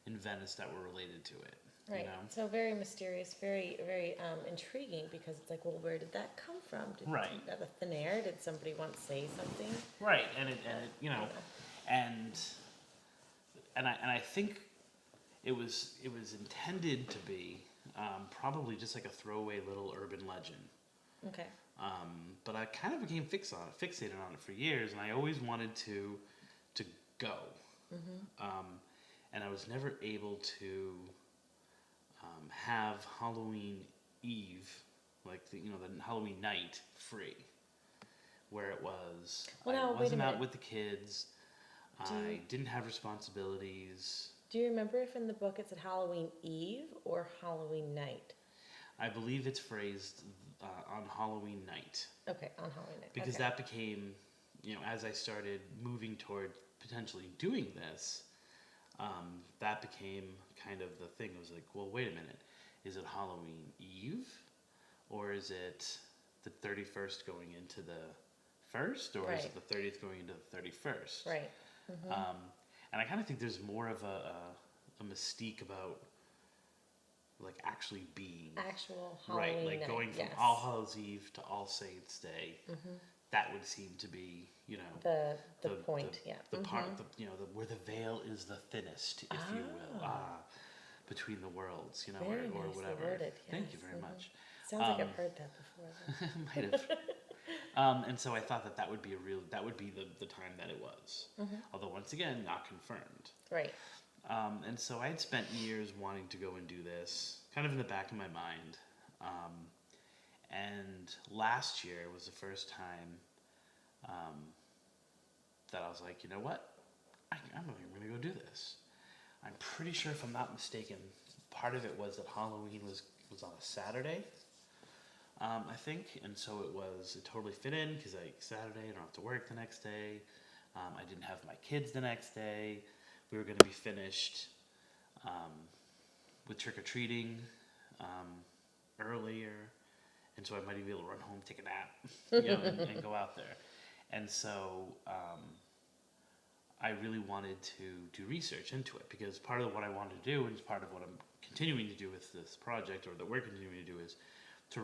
in Venice that were related to it. Right. So very mysterious, very, very intriguing, because it's like, well, where did that come from? Did Right. out of thin air? Did somebody once say something? Right, and I think it was intended to be probably just like a throwaway little urban legend. Okay. But I kind of became fixated on it for years, and I always wanted to go. And I was never able to have Halloween Eve, like the Halloween night, free, where it was. Well, now, I wait a wasn't out minute. with the kids. I didn't have responsibilities. Do you remember if in the book it said Halloween Eve or Halloween night? I believe it's phrased on Halloween night. Okay, on Halloween night. Because okay. that became, as I started moving toward potentially doing this, that became kind of the thing. It was like, well, wait a minute. Is it Halloween Eve? Or is it the 31st going into the 1st? Or is it the 30th going into the 31st? Right. And I kind of think there's more of a mystique about like actually being Actual Halloween right, like night, going from yes. All Hallows Eve to All Saints Day. That would seem to be, the point, yeah. the part, where the veil is the thinnest, if you will, between the worlds, Very or nicely whatever. worded, Thank you yes. very much. Sounds like I've heard that before. Though. Might have. And so I thought that would be the time that it was. Although once again, not confirmed. Right. And so I had spent years wanting to go and do this, kind of in the back of my mind. And last year was the first time that I was like, you know what? I'm going to go do this. I'm pretty sure, if I'm not mistaken, part of it was that Halloween was on a Saturday, I think. And so it totally fit in, because Saturday, I don't have to work the next day. I didn't have my kids the next day. We were going to be finished with trick-or-treating earlier, and so I might even be able to run home, take a nap, and go out there. And so I really wanted to do research into it, because part of what I wanted to do, and part of what I'm continuing to do with this project, or that we're continuing to do, is to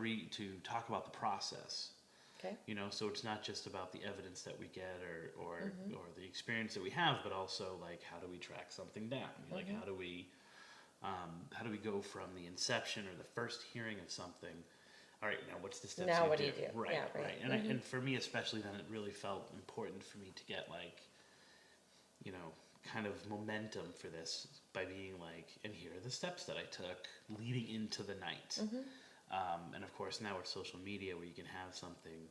talk about the process. Okay. So it's not just about the evidence that we get or the experience that we have, but also like, how do we track something down? Like, how do we go from the inception or the first hearing of something? All right, now what's the steps Now you what do? do you do? Right, Yeah, right. right. And and for me especially, then it really felt important for me to get like kind of momentum for this by being like, and here are the steps that I took leading into the night. And of course, now with social media, where you can have something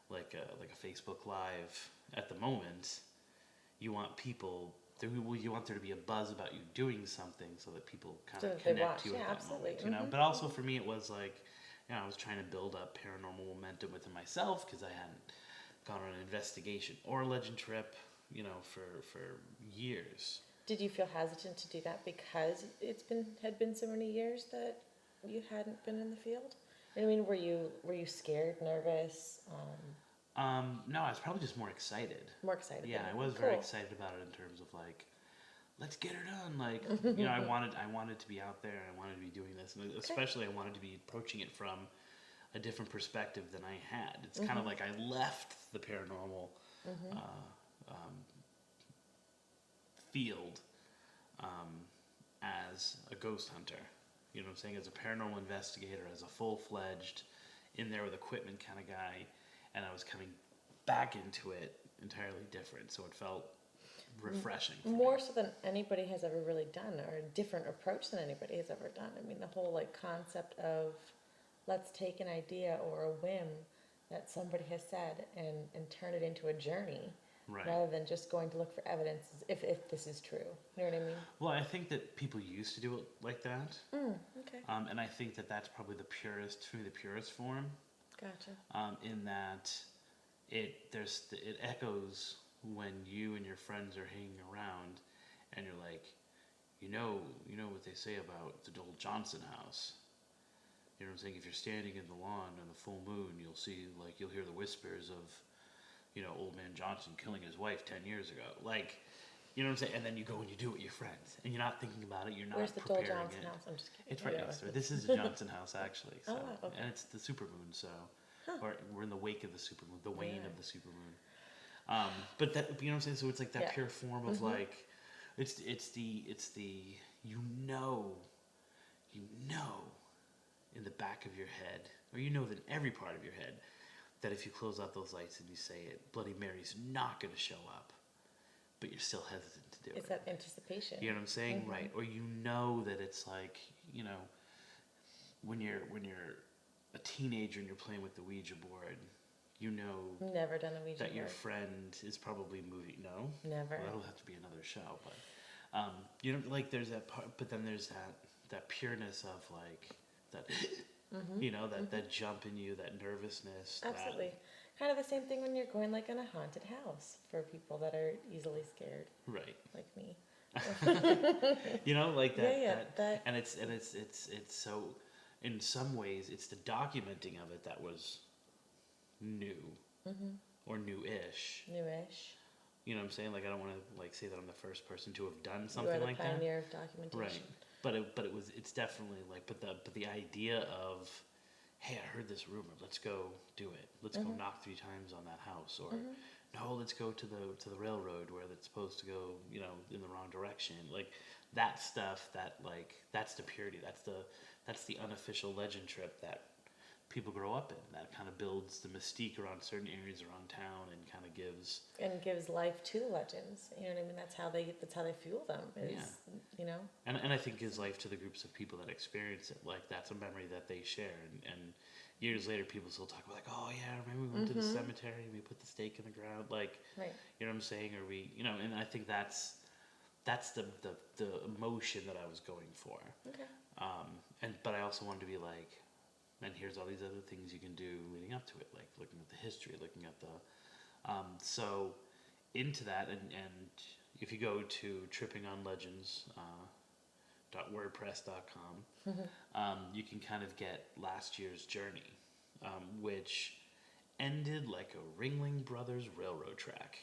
like a Facebook Live at the moment, you want people. You want there to be a buzz about you doing something so that people kind So of that they connect watch. to you Yeah, at that absolutely. moment. But also for me, it was like, I was trying to build up paranormal momentum within myself because I hadn't gone on an investigation or a legend trip, for years. Did you feel hesitant to do that because had been so many years that you hadn't been in the field? I mean, were you scared, nervous, No, I was probably just more excited. more excited? Yeah, than I was cool. very excited about it in terms of like, let's get her done. Like, I wanted to be out there. I wanted to be doing this, and especially I wanted to be approaching it from a different perspective than I had. It's kind of like I left the paranormal field as a ghost hunter. You know what I'm saying? As a paranormal investigator, as a full-fledged, in there with equipment kind of guy, and I was coming back into it entirely different. So it felt refreshing. More so than anybody has ever really done, or a different approach than anybody has ever done. I mean, the whole like concept of let's take an idea or a whim that somebody has said and turn it into a journey. Right. Rather than just going to look for evidence if this is true. You know what I mean? Well, I think that people used to do it like that. Okay. And I think that that's probably the purest form. Gotcha. In that it echoes when you and your friends are hanging around, and you're like, you know what they say about the old Johnson house. You know what I'm saying? If you're standing in the lawn on the full moon, you'll hear the whispers of, old man Johnson killing his wife 10 years ago. Like, you know what I'm saying? And then you go and you do it with your friends, and you're not thinking about it. You're not Where's the preparing Dole Johnson it. house? I'm just kidding. It's right next door. This is the Johnson house, actually. So, okay. And it's the supermoon. So, or we're in the wake of the supermoon, the wane of the supermoon. But that, you know what I'm saying? So it's like that pure form of like, it's the in the back of your head, or in every part of your head, that if you close out those lights and you say it, Bloody Mary's not going to show up, but you're still hesitant to do it. It's that anticipation. You know what I'm saying? Right. Or that it's like, when you're a teenager and you're playing with the Ouija board, Never done a Ouija that board. your friend is probably moving. No? Never. Well, that'll have to be another show, but like there's that part, but then there's that pureness of like that that jump in you, that nervousness. Absolutely. Kind of the same thing when you're going like in a haunted house for people that are easily scared. Right. Like me. Like that. Yeah, that. And it's so, in some ways, it's the documenting of it that was new or new-ish. Newish. You know what I'm saying? Like, I don't want to like say that I'm the first person to have done You something are the like pioneer that. of documentation. Right. But it's definitely like, but the idea of, hey, I heard this rumor, let's go do it. Let's go knock 3 times on that house, or no, let's go to the railroad where it's supposed to go, in the wrong direction. Like that stuff, that's the purity. That's the unofficial legend trip that people grow up in. That kind of builds the mystique around certain areas around town, and kind of gives life to the legends. You know what I mean? That's how they fuel them. And I think gives life to the groups of people that experience it. Like that's a memory that they share, and years later people still talk about like, oh yeah, remember we went to the cemetery and we put the stake in the ground, like, right. You know what I'm saying? Or we, and I think that's the emotion that I was going for. Okay. But I also wanted to be like, and here's all these other things you can do leading up to it, like looking at the history, looking at the, so into that, and if you go to trippingonlegends, .wordpress.com, you can kind of get last year's journey, which ended like a Ringling Brothers railroad track.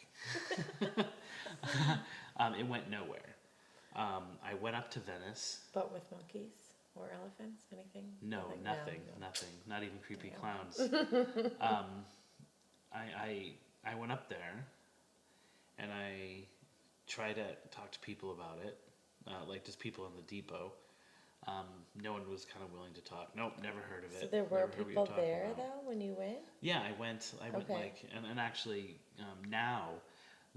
It went nowhere. I went up to Venice. But with monkeys or elephants, anything? No, nothing. Not even creepy clowns. I went up there, and I tried to talk to people about it, like just people in the depot. No one was kind of willing to talk. Nope, never heard of it. So there were Never heard what people you're talking there about. though when you went? Yeah, I went Okay. like, and actually now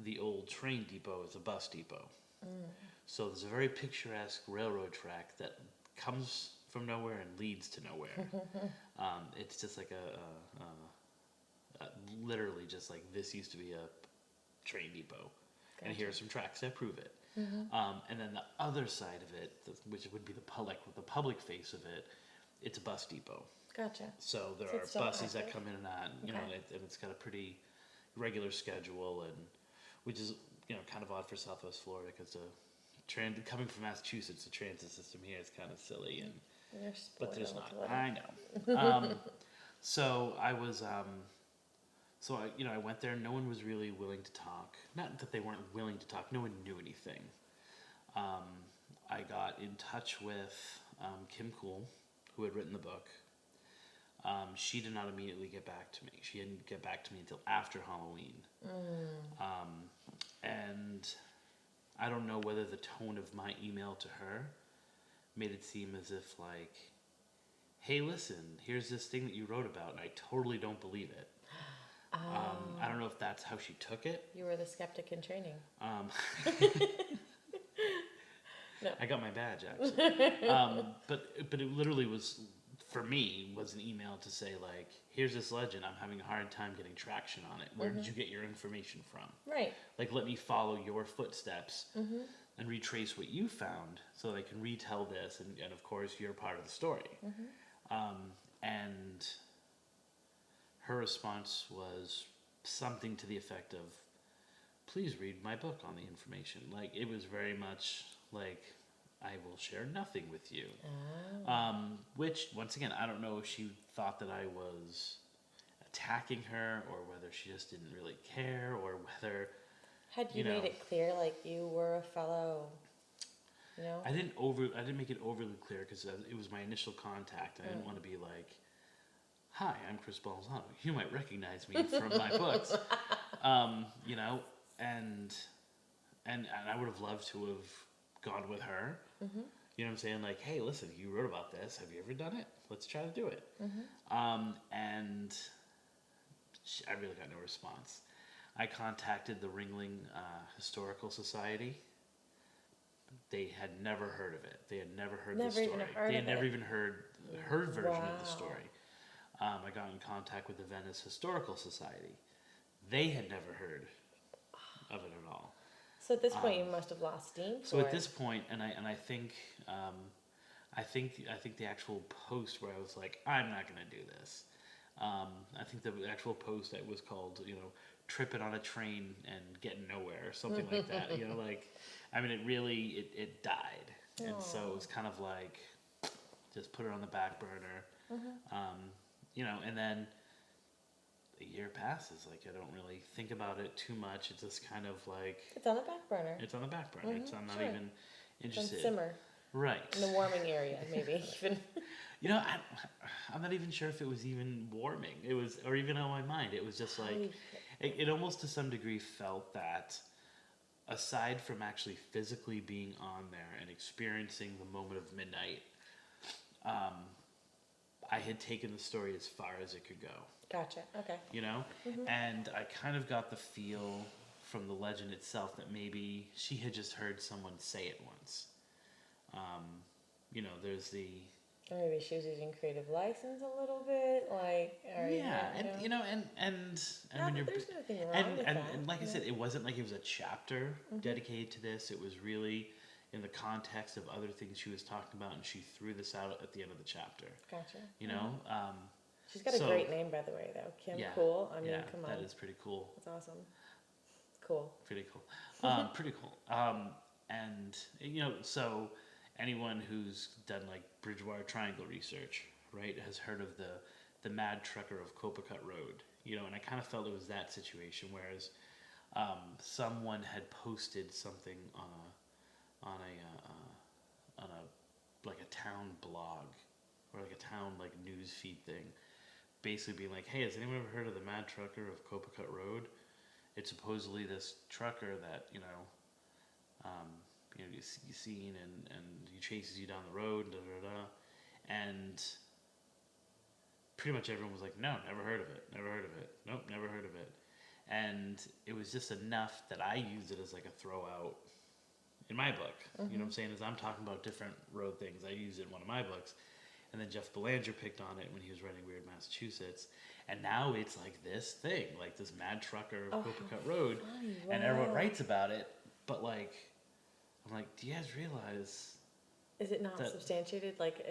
the old train depot is a bus depot. So there's a very picturesque railroad track that comes from nowhere and leads to nowhere. It's just like literally just like this used to be a train depot, and here are some tracks that prove it. And then the other side of it, which would be the public face of it, it's a bus depot. Gotcha. So there So it's are still buses that active? come in and out, and, Okay. and it's got a pretty regular schedule, and which is kind of odd for Southwest Florida because coming from Massachusetts, the transit system here is kind of silly, and You're but there's spoiled not. a little. I know. So I was, I went there. No one was really willing to talk. Not that they weren't willing to talk. No one knew anything. I got in touch with Kim Cool, who had written the book. She did not immediately get back to me. She didn't get back to me until after Halloween. And I don't know whether the tone of my email to her made it seem as if like, hey, listen, here's this thing that you wrote about, and I totally don't believe it. I don't know if that's how she took it. You were the skeptic in training. No. I got my badge actually, but it literally was, for me, was an email to say like, here's this legend. I'm having a hard time getting traction on it. Where did you get your information from? Right. Like, let me follow your footsteps and retrace what you found, so that I can retell this. And of course, you're part of the story. And her response was something to the effect of, please read my book on the information. Like, it was very much like, I will share nothing with you. Which, once again, I don't know if she thought that I was attacking her, or whether she just didn't really care, or whether... Had you made it clear, like, you were a fellow, I didn't make it overly clear, because it was my initial contact. I didn't want to be like, hi, I'm Crist Balzano. You might recognize me from my books. And I would have loved to have gone with her. You know what I'm saying? Like, hey, listen, you wrote about this. Have you ever done it? Let's try to do it. And I really got no response. I contacted the Ringling Historical Society. They had never heard of it. They had never heard the story. They had never even heard her version of the story. I got in contact with the Venice Historical Society. They had never heard of it at all. So at this point, you must have lost steam. So at this point, I think the actual post where I was like, I'm not going to do this. I think the actual post that was called, tripping on a train and getting nowhere, or something like that. It died. And so it was kind of like, just put it on the back burner. And then a year passes. Like, I don't really think about it too much. It's just kind of like... It's on the back burner. It's on the back burner. I'm not even interested. Simmer. Right. In the warming area, maybe even. I'm not even sure if it was even warming. It was, or even on my mind. It was just like, it almost to some degree felt that, aside from actually physically being on there and experiencing the moment of midnight, I had taken the story as far as it could go. Gotcha. Okay. And I kind of got the feel from the legend itself that maybe she had just heard someone say it once. There's the... Or maybe she was using creative license a little bit, like... There's nothing wrong with that. And like I said, it wasn't like it was a chapter dedicated to this. It was really in the context of other things she was talking about, and she threw this out at the end of the chapter. Gotcha. She's got a great name, by the way, though. Kim Cool. I mean, come on. That is pretty cool. That's awesome. Cool. Pretty cool. Pretty cool. So anyone who's done like Bridgewater Triangle research, right, has heard of the mad trucker of Copacabana Road. And I kind of felt it was that situation, whereas someone had posted something on a like a town blog, or like a town like news feed thing, basically being like, hey, has anyone ever heard of the mad trucker of Copacabana Road? It's supposedly this trucker that you seen and he chases you down the road, and pretty much everyone was like, no, never heard of it, nope, never heard of it. And it was just enough that I used it as like a throw out in my book. You know what I'm saying? As I'm talking about different road things, I used it in one of my books. And then Jeff Belanger picked on it when he was writing Weird Massachusetts. And now it's like this thing, like this mad trucker of Copacut Road. funny. And everyone Wow. writes about it. But like, I'm like, do you guys realize Is it not that- substantiated? Like,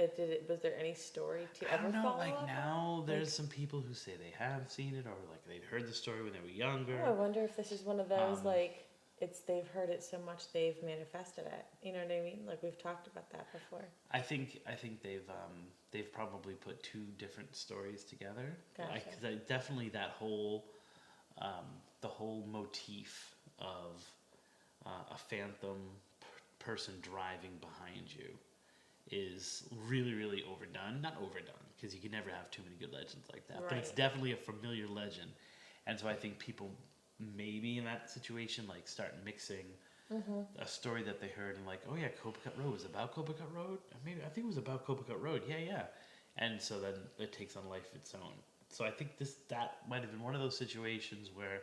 was there any story to I ever don't know, follow like up on? now there's some people who say they have seen it or like they'd heard the story when they were younger. Oh, I wonder if this is one of those, Um, like, they've heard it so much they've manifested it. You know what I mean? Like, we've talked about that before. I think they've probably put two different stories together. Gotcha. Because I definitely that whole the whole motif of a phantom person driving behind you is really, really overdone. Not overdone, because you can never have too many good legends like that. But it's Right. definitely a familiar legend. And so I think people maybe in that situation like start mixing a story that they heard and like, oh yeah, Copacut Road was about Copacut Road? Maybe I think it was about Copacut Road. Yeah. And so then it takes on life of its own. So I think that might have been one of those situations where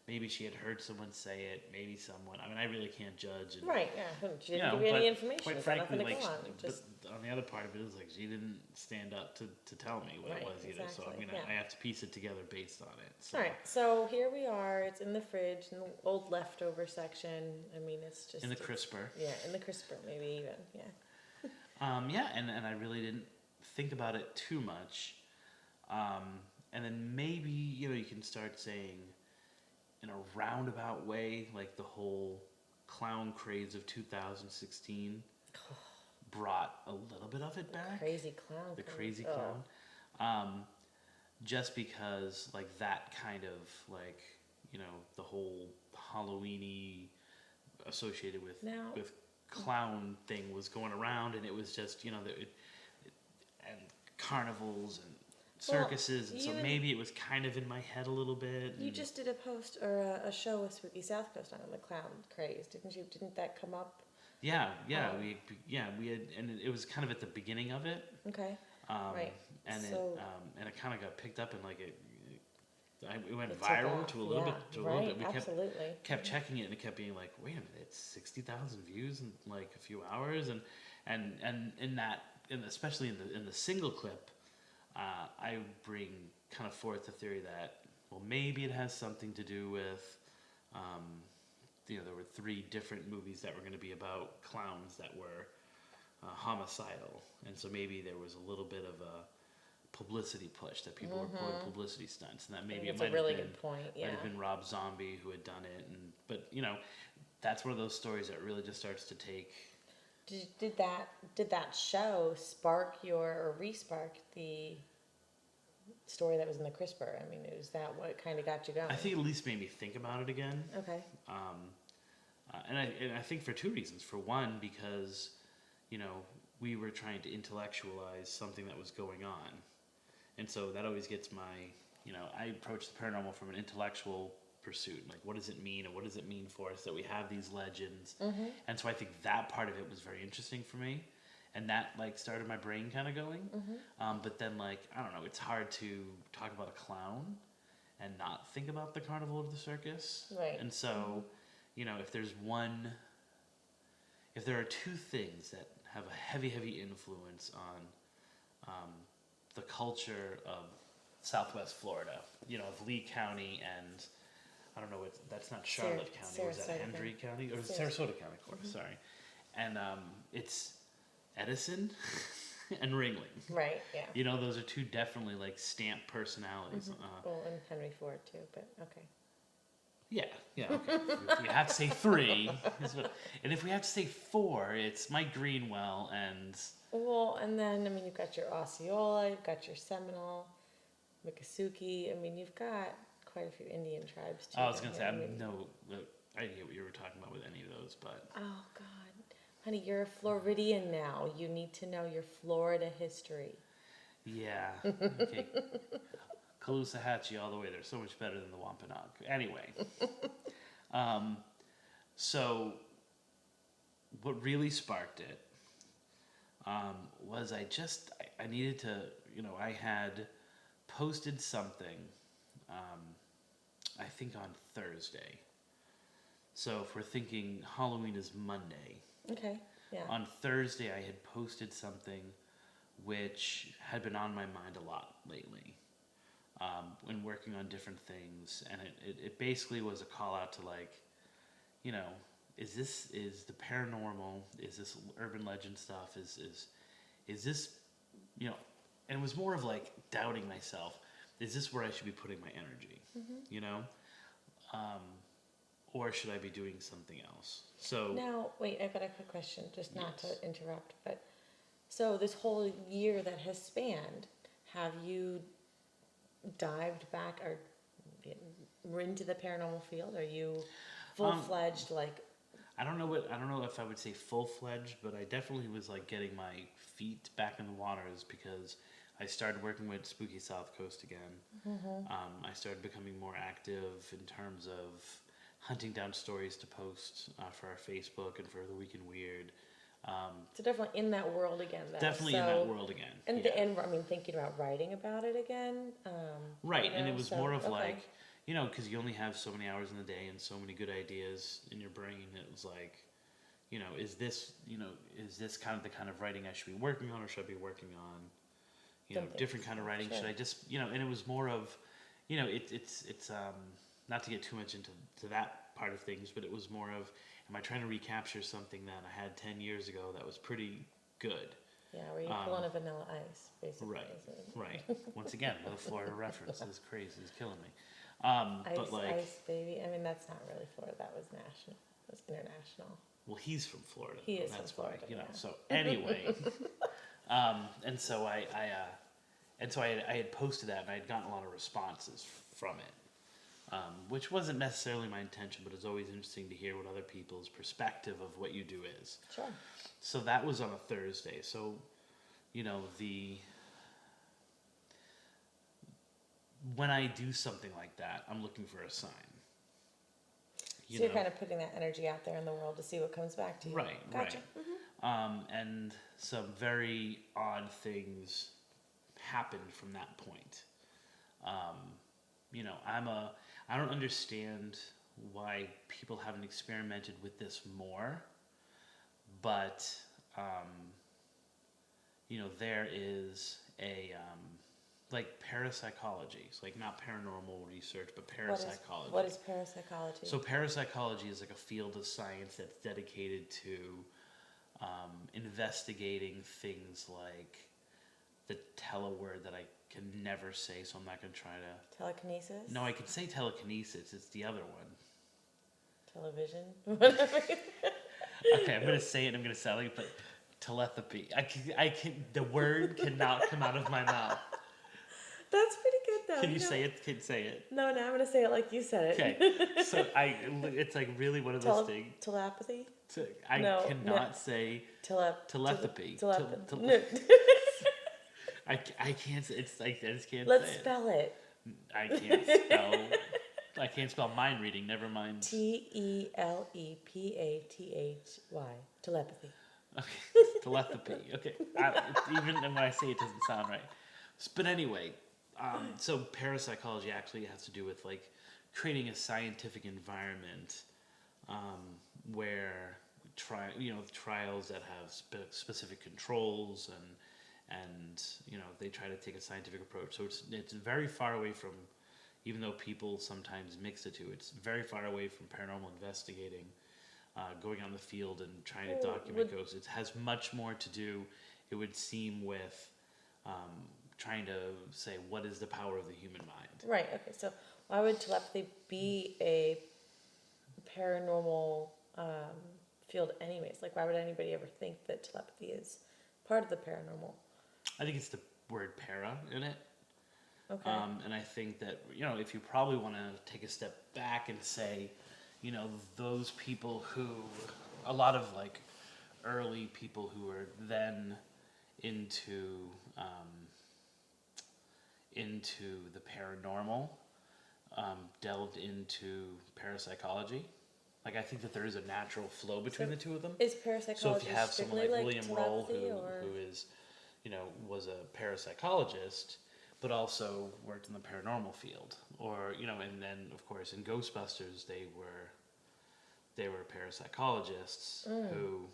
maybe she had heard someone say it, maybe someone. I mean, I really can't judge. And, Right, yeah. She you didn't know, give you but any information. quite You've got frankly, nothing to like, go on. Just, but on the other part of it is like she didn't stand up to tell me what Right, it was either. So exactly, I yeah. have to piece it together based on it. So. all right, so here we are. It's in the fridge, in the old leftover section. I mean, it's just... In the it's- crisper. Yeah, in the crisper, maybe even, yeah. And I really didn't think about it too much. And then maybe, you can start saying in a roundabout way, like the whole clown craze of 2016 brought a little bit of it back. Crazy clown. The craze. crazy Oh. clown. Just because, like, that kind of, like, the whole Halloween-y associated with Now- with clown thing was going around, and it was just, and carnivals and circuses, and so you and- maybe it was kind of in my head a little bit. You and- just did a post or a show with Spooky South Coast on the clown craze, didn't you? Didn't that come up? yeah, Oh. we had, and it was kind of at the beginning of it. Okay. Right. And So- it kind of got picked up and like it went It took viral off, to a little yeah, bit. To a little right, bit. We absolutely. kept checking it, and it kept being like, wait a minute, it's 60,000 views in like a few hours, and in that, especially in the single clip, I bring kind of forth the theory that maybe it has something to do with. There were 3 different movies that were going to be about clowns that were homicidal, and so maybe there was a little bit of a publicity push that people were pulling publicity stunts, and that maybe it That's might a really have been good point. Yeah. might have been Rob Zombie who had done it, but that's one of those stories that really just starts to take. Did that show spark or re-spark the story that was in the crisper? I mean, is that what kind of got you going? I think it at least made me think about it again. Okay. And I think for 2 reasons. For one, because we were trying to intellectualize something that was going on, and so that always gets my I approach the paranormal from an intellectual pursuit. Like, what does it mean, and what does it mean for us that we have these legends? And so I think that part of it was very interesting for me, and that like started my brain kind of going. But then like I don't know, it's hard to talk about a clown and not think about the carnival of the circus. Right. And so, if there are 2 things that have a heavy, heavy influence on the culture of Southwest Florida, of Lee County and, I don't know, that's not Charlotte County, or is that Sarasota Hendry County? Or Sarasota. Sarasota County, of course, sorry. And it's Edison and Ringling. Right. Yeah. Those are 2 definitely like stamped personalities. Well, and Henry Ford too, but okay. Yeah, okay. If we have to say 3, and if we have to say 4, it's Mike Greenwell and... Well, and then, I mean, you've got your Osceola, you've got your Seminole, Miccosukee. I mean, you've got quite a few Indian tribes, too. I was going to say, down I here. have no idea what you were talking about with any of those, but... Oh, God. Honey, you're a Floridian now. You need to know your Florida history. Yeah, okay. Caloosahatchee all the way. They're so much better than the Wampanoag. Anyway. So, what really sparked it was I needed to, I had posted something I think, on Thursday. So if we're thinking Halloween is Monday, Okay. Yeah. on Thursday I had posted something which had been on my mind a lot lately, when working on different things, and it basically was a call out to, like, you know, is the paranormal, is this urban legend stuff, is this, you know, and it was more of like doubting myself. Is this where I should be putting my energy? You know, or should I be doing something else? So Now, wait, I've got a quick question, just not Yes. to interrupt, but so this whole year that has spanned, have you dived back or into the paranormal field? Are you full-fledged, like, I don't know if I would say full fledged, but I definitely was like getting my feet back in the waters because I started working with Spooky South Coast again. I started becoming more active in terms of hunting down stories to post for our Facebook and for the Week in Weird. so definitely in that world again, then? Definitely in that world again. And, yeah. and I mean, thinking about writing about it again? Right, you and know, it was so- more of okay. like, you know, because you only have so many hours in the day and so many good ideas in your brain. It was like, you know, is this kind of the kind of writing I should be working on, or should I be working on, you know, Something. different kind of writing? Sure. Should I just, you know, and it was more of, you know, it's not to get too much into that part of things, but it was more of, am I trying to recapture something that I had 10 years ago that was pretty good? Yeah, where you pull on a Vanilla Ice, basically. Right, isn't it? right. Once again, another Florida reference. This is crazy. It's killing me. Ice, But like, Ice Baby. I mean, that's not really Florida. That was national. That's international. well, he's from Florida. He is That's from why, Florida, you know. yeah. So anyway, and so I had posted that, and I had gotten a lot of responses from it, which wasn't necessarily my intention, but it's always interesting to hear what other people's perspective of what you do is. Sure. So that was on a Thursday. So, you know, when I do something like that, I'm looking for a sign. So you're kind of putting that energy out there in the world to see what comes back to you. Right, Gotcha. right. And some very odd things happened from that point. You know, I don't understand why people haven't experimented with this more, but, you know, there is like parapsychology. It's like not paranormal research, but parapsychology. What is parapsychology? So parapsychology is like a field of science that's dedicated to investigating things like the word that I can never say, so I'm not going to try to... Telekinesis? No, I can say telekinesis. It's the other one. Television? Okay, I'm going to say it and I'm going to sound like it, but telepathy. I can, the word cannot come out of my mouth. That's pretty good, though. Can you say it? Can you say it? No, now I'm going to say it like you said it. Okay, so it's like really one of those things. Telepathy? I No, cannot say telepathy. Telepathy. No. I can't. It's like I just can't. Let's say spell it. I can't spell. I can't spell mind reading. Never mind. Telepathy. Telepathy. Okay, telepathy. Okay, even when I say it doesn't sound right. But anyway, so parapsychology actually has to do with like creating a scientific environment where trials that have specific controls and you know they try to take a scientific approach. So it's very far away from, even though people sometimes mix the two, it's very far away from paranormal investigating, going on the field and trying to document ghosts. It has much more to do, it would seem, with trying to say what is the power of the human mind. Right, okay, so why would telepathy be a paranormal field anyways? Like, why would anybody ever think that telepathy is part of the paranormal? I think it's the word para in it. Okay. And I think that, you know, if you probably want to take a step back and say, you know, those people who, a lot of like early people who were then into the paranormal, delved into parapsychology. Like, I think that there is a natural flow between the two of them. Is parapsychology So if you have someone like William Roll, telepathy, who is, you know, was a parapsychologist, but also worked in the paranormal field, or and then of course in Ghostbusters they were parapsychologists who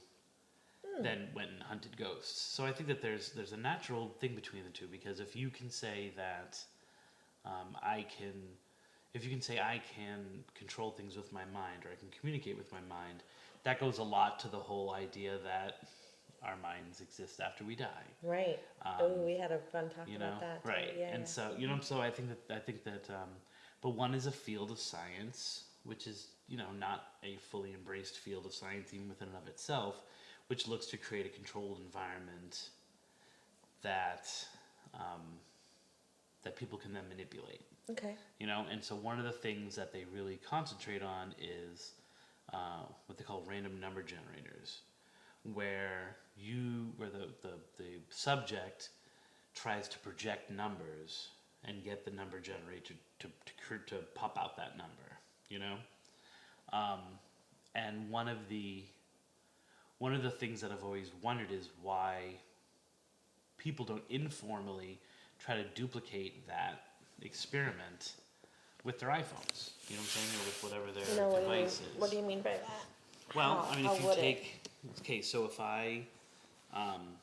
then went and hunted ghosts. So I think that there's a natural thing between the two, because if you can say that I can, if you can say I can control things with my mind, or I can communicate with my mind, that goes a lot to the whole idea that our minds exist after we die. Right. We had a fun talk about that. Too. Right. Yeah, and so so I think that but one is a field of science, which is not a fully embraced field of science even within and of itself, which looks to create a controlled environment that that people can then manipulate. Okay. And so one of the things that they really concentrate on is what they call random number generators, where the subject tries to project numbers and get the number generator to pop out that number, and one of the things that I've always wondered is why people don't informally try to duplicate that experiment with their iPhones, you know what I'm saying, or with whatever their device is. What do you mean by that? Well, How? I mean, if you take, okay, so if I am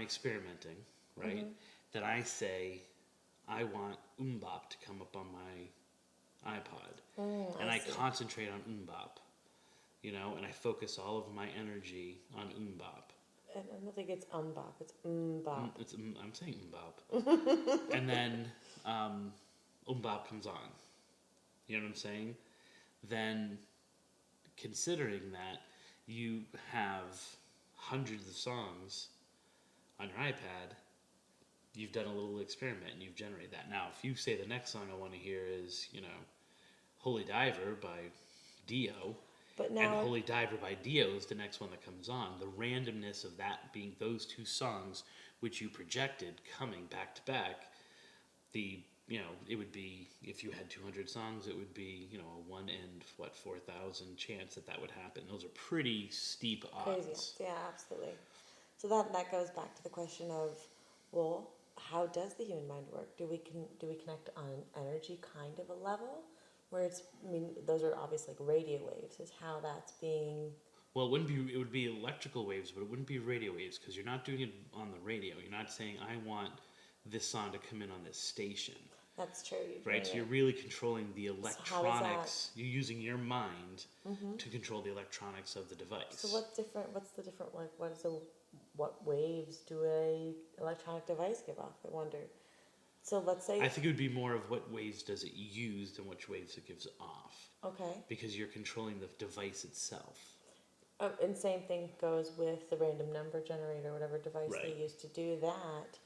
experimenting, right, then I say, I want Bop to come up on my iPod, and I concentrate on Bop, and I focus all of my energy on Bop. I don't think it's Bop, it's Bop. I'm saying Bop. And then Bop comes on. You know what I'm saying? Then, considering that you have hundreds of songs on your iPad, you've done a little experiment and you've generated that. Now, if you say the next song I want to hear is, Holy Diver by Dio, but now and Holy Diver by Dio is the next one that comes on, the randomness of that being those two songs which you projected coming back to back, it would be, if you had 200 songs, it would be, a 1 in 4,000 chance that would happen. Those are pretty steep odds. Crazy. Yeah, absolutely. So that goes back to the question of, well, how does the human mind work? Do we connect on an energy kind of a level, where it's, those are obviously like radio waves, is how that's being. Well, it would be electrical waves, but it wouldn't be radio waves, because you're not doing it on the radio. You're not saying, I want this song to come in on this station. That's true. Right, so you're really controlling the electronics. You're using your mind to control the electronics of the device. So what's the different, like, what waves do a electronic device give off, I wonder? So let's say, I think it would be more of what waves does it use than which waves it gives off. Okay. Because you're controlling the device itself. And same thing goes with the random number generator, whatever device they use to do that.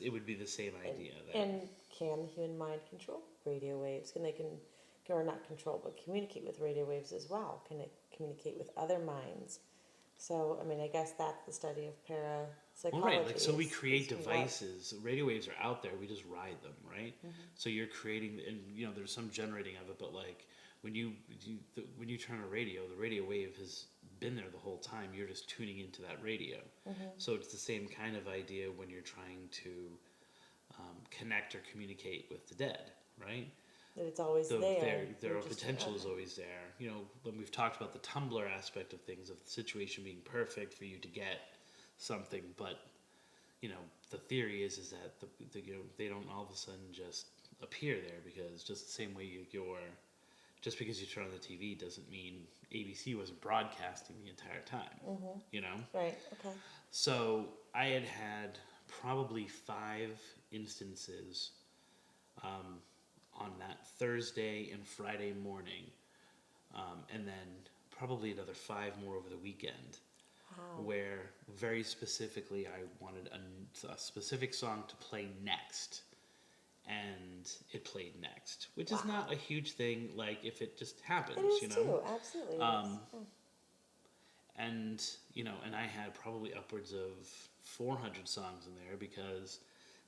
It would be the same idea. And can the human mind control radio waves? Or not control, but communicate with radio waves as well? Can it communicate with other minds? So, I guess that's the study of parapsychology. Well, right, so we create devices. Radio waves are out there, we just ride them, right? So you're creating, and there's some generating of it, but like when you turn on a radio, the radio wave has been there the whole time. You're just tuning into that radio. So it's the same kind of idea when you're trying to connect or communicate with the dead, right? That it's always there. Their potential is always there. When we've talked about the Tumblr aspect of things, of the situation being perfect for you to get something, but the theory is that they don't all of a sudden just appear there, because just the same way just because you turn on the TV doesn't mean ABC wasn't broadcasting the entire time. Right. Okay. So I had probably 5 instances on that Thursday and Friday morning, and then probably another 5 more over the weekend. Wow. Where very specifically I wanted a specific song to play next, and it played next, which is not a huge thing, like if it just happens, It is too, absolutely. And and I had probably upwards of 400 songs in there, because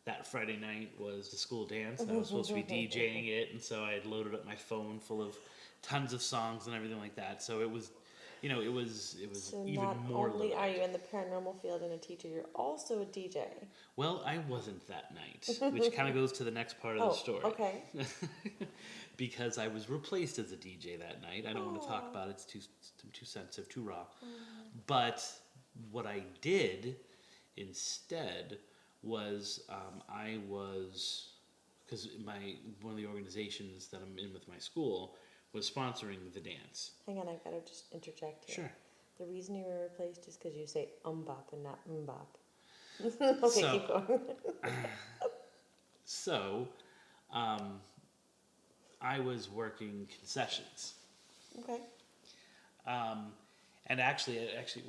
that Friday night was the school dance, and I was supposed to be DJing it, and so I had loaded up my phone full of tons of songs and everything like that. So it was it was So even not more only are loaded. you in the paranormal field and a teacher, you're also a DJ. Well, I wasn't that night, which kind of goes to the next part of the Oh, story. okay. Because I was replaced as a DJ that night. I don't want to talk Aw. about it, it's too sensitive, too raw. But what I did instead was I was, because one of the organizations that I'm in with my school was sponsoring the dance. Hang on, I gotta just interject here. Sure. The reason you were replaced is because you say umbop and not mbop. Okay, So- keep going. So, I was working concessions. Okay. And actually, I think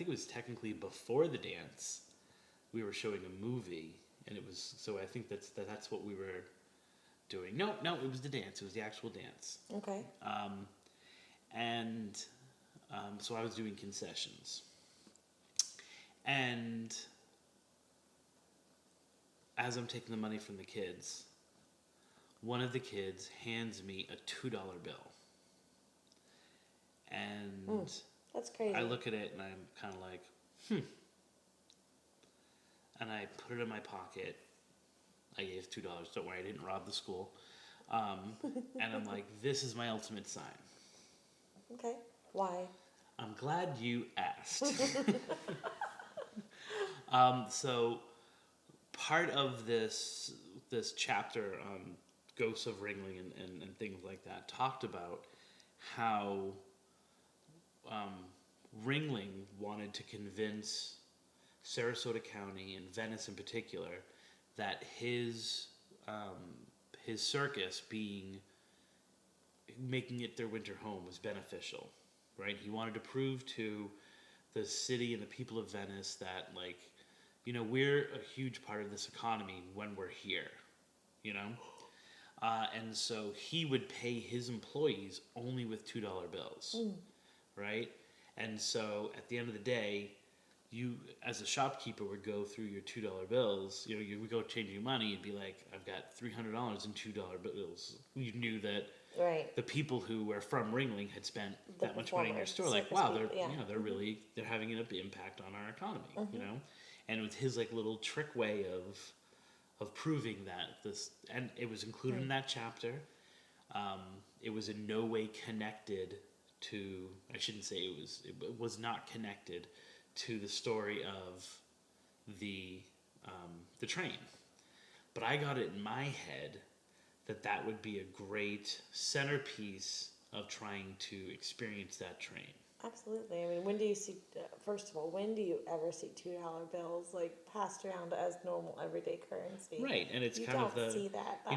it was technically before the dance. We were showing a movie, and it was, so I think that's what we were doing. No, it was the dance. It was the actual dance. Okay. And so I was doing concessions. And as I'm taking the money from the kids, one of the kids hands me a $2 bill. And That's crazy. I look at it and I'm kind of like, And I put it in my pocket. I gave $2. Don't worry, I didn't rob the school. And I'm like, this is my ultimate sign. Okay. Why? I'm glad you asked. So part of this chapter on ghosts of Ringling and things like that talked about how Ringling wanted to convince Sarasota County and Venice in particular that his circus making it their winter home was beneficial, right? He wanted to prove to the city and the people of Venice that, like, we're a huge part of this economy when we're here, and so he would pay his employees only with $2 bills, right? And so at the end of the day, you as a shopkeeper would go through your $2 bills. You would go changing money and be like, I've got $300 in $2 bills. You knew that Right. the people who were from Ringling had spent The that much money in your performers, store. Like, circus wow, people, yeah. they're having an impact on our economy, And it was his like little trick way of proving that this, and it was included in that chapter. It was in no way connected to. I shouldn't say it was not connected to the story of the train, but I got it in my head that would be a great centerpiece of trying to experience that train. Absolutely. I mean, when do you see? First of all, when do you ever see $2 bills like passed around as normal everyday currency? Right, and it's you kind don't of the see that. I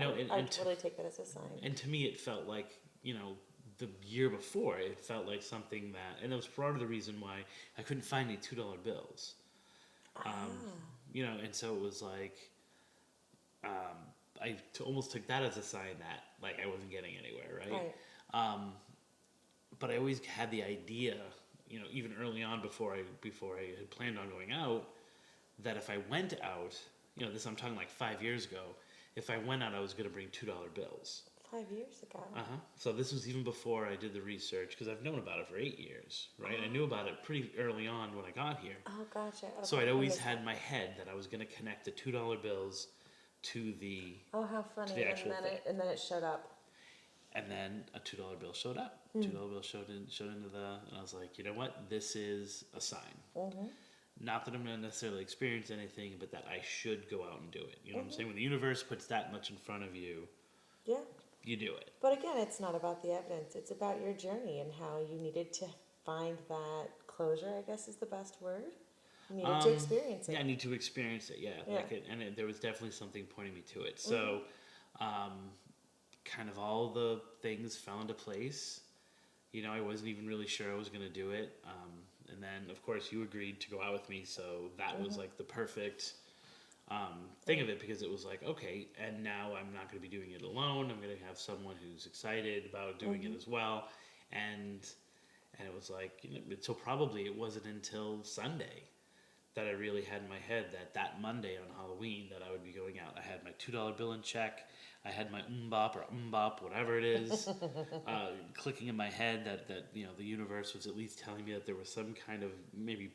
totally take that as a sign. And to me, it felt like the year before, it felt like something that, and it was part of the reason why I couldn't find any $2 bills. And so it was like, I almost took that as a sign that like I wasn't getting anywhere, right? But I always had the idea, even early on before I had planned on going out, that if I went out, this I'm talking like 5 years ago, if I went out, I was going to bring $2 bills. 5 years ago. So this was even before I did the research, because I've known about it for 8 years, right? I knew about it pretty early on when I got here. Oh, gotcha. Okay. So I'd always had in my head that I was going to connect the $2 bills to the Oh, how funny! the actual and thing. then it showed up. And then a $2 bill showed up. $2 bill showed into and I was like, you know what? This is a sign. Not that I'm going to necessarily experience anything, but that I should go out and do it. You know what I'm saying? When the universe puts that much in front of you, Yeah. you do it. But again, it's not about the evidence. It's about your journey and how you needed to find that closure, I guess is the best word. You needed to experience it. Yeah, I need to experience it, yeah. There was definitely something pointing me to it. So, kind of all the things fell into place. I wasn't even really sure I was going to do it. And then, of course, you agreed to go out with me, so that was like the perfect thing of it, because it was like, okay, and now I'm not going to be doing it alone. I'm going to have someone who's excited about doing it as well. And it was like, so probably it wasn't until Sunday that I really had in my head that Monday on Halloween that I would be going out. I had my $2 bill in check. I had my umbop or umbop, whatever it is, clicking in my head that the universe was at least telling me that there was some kind of maybe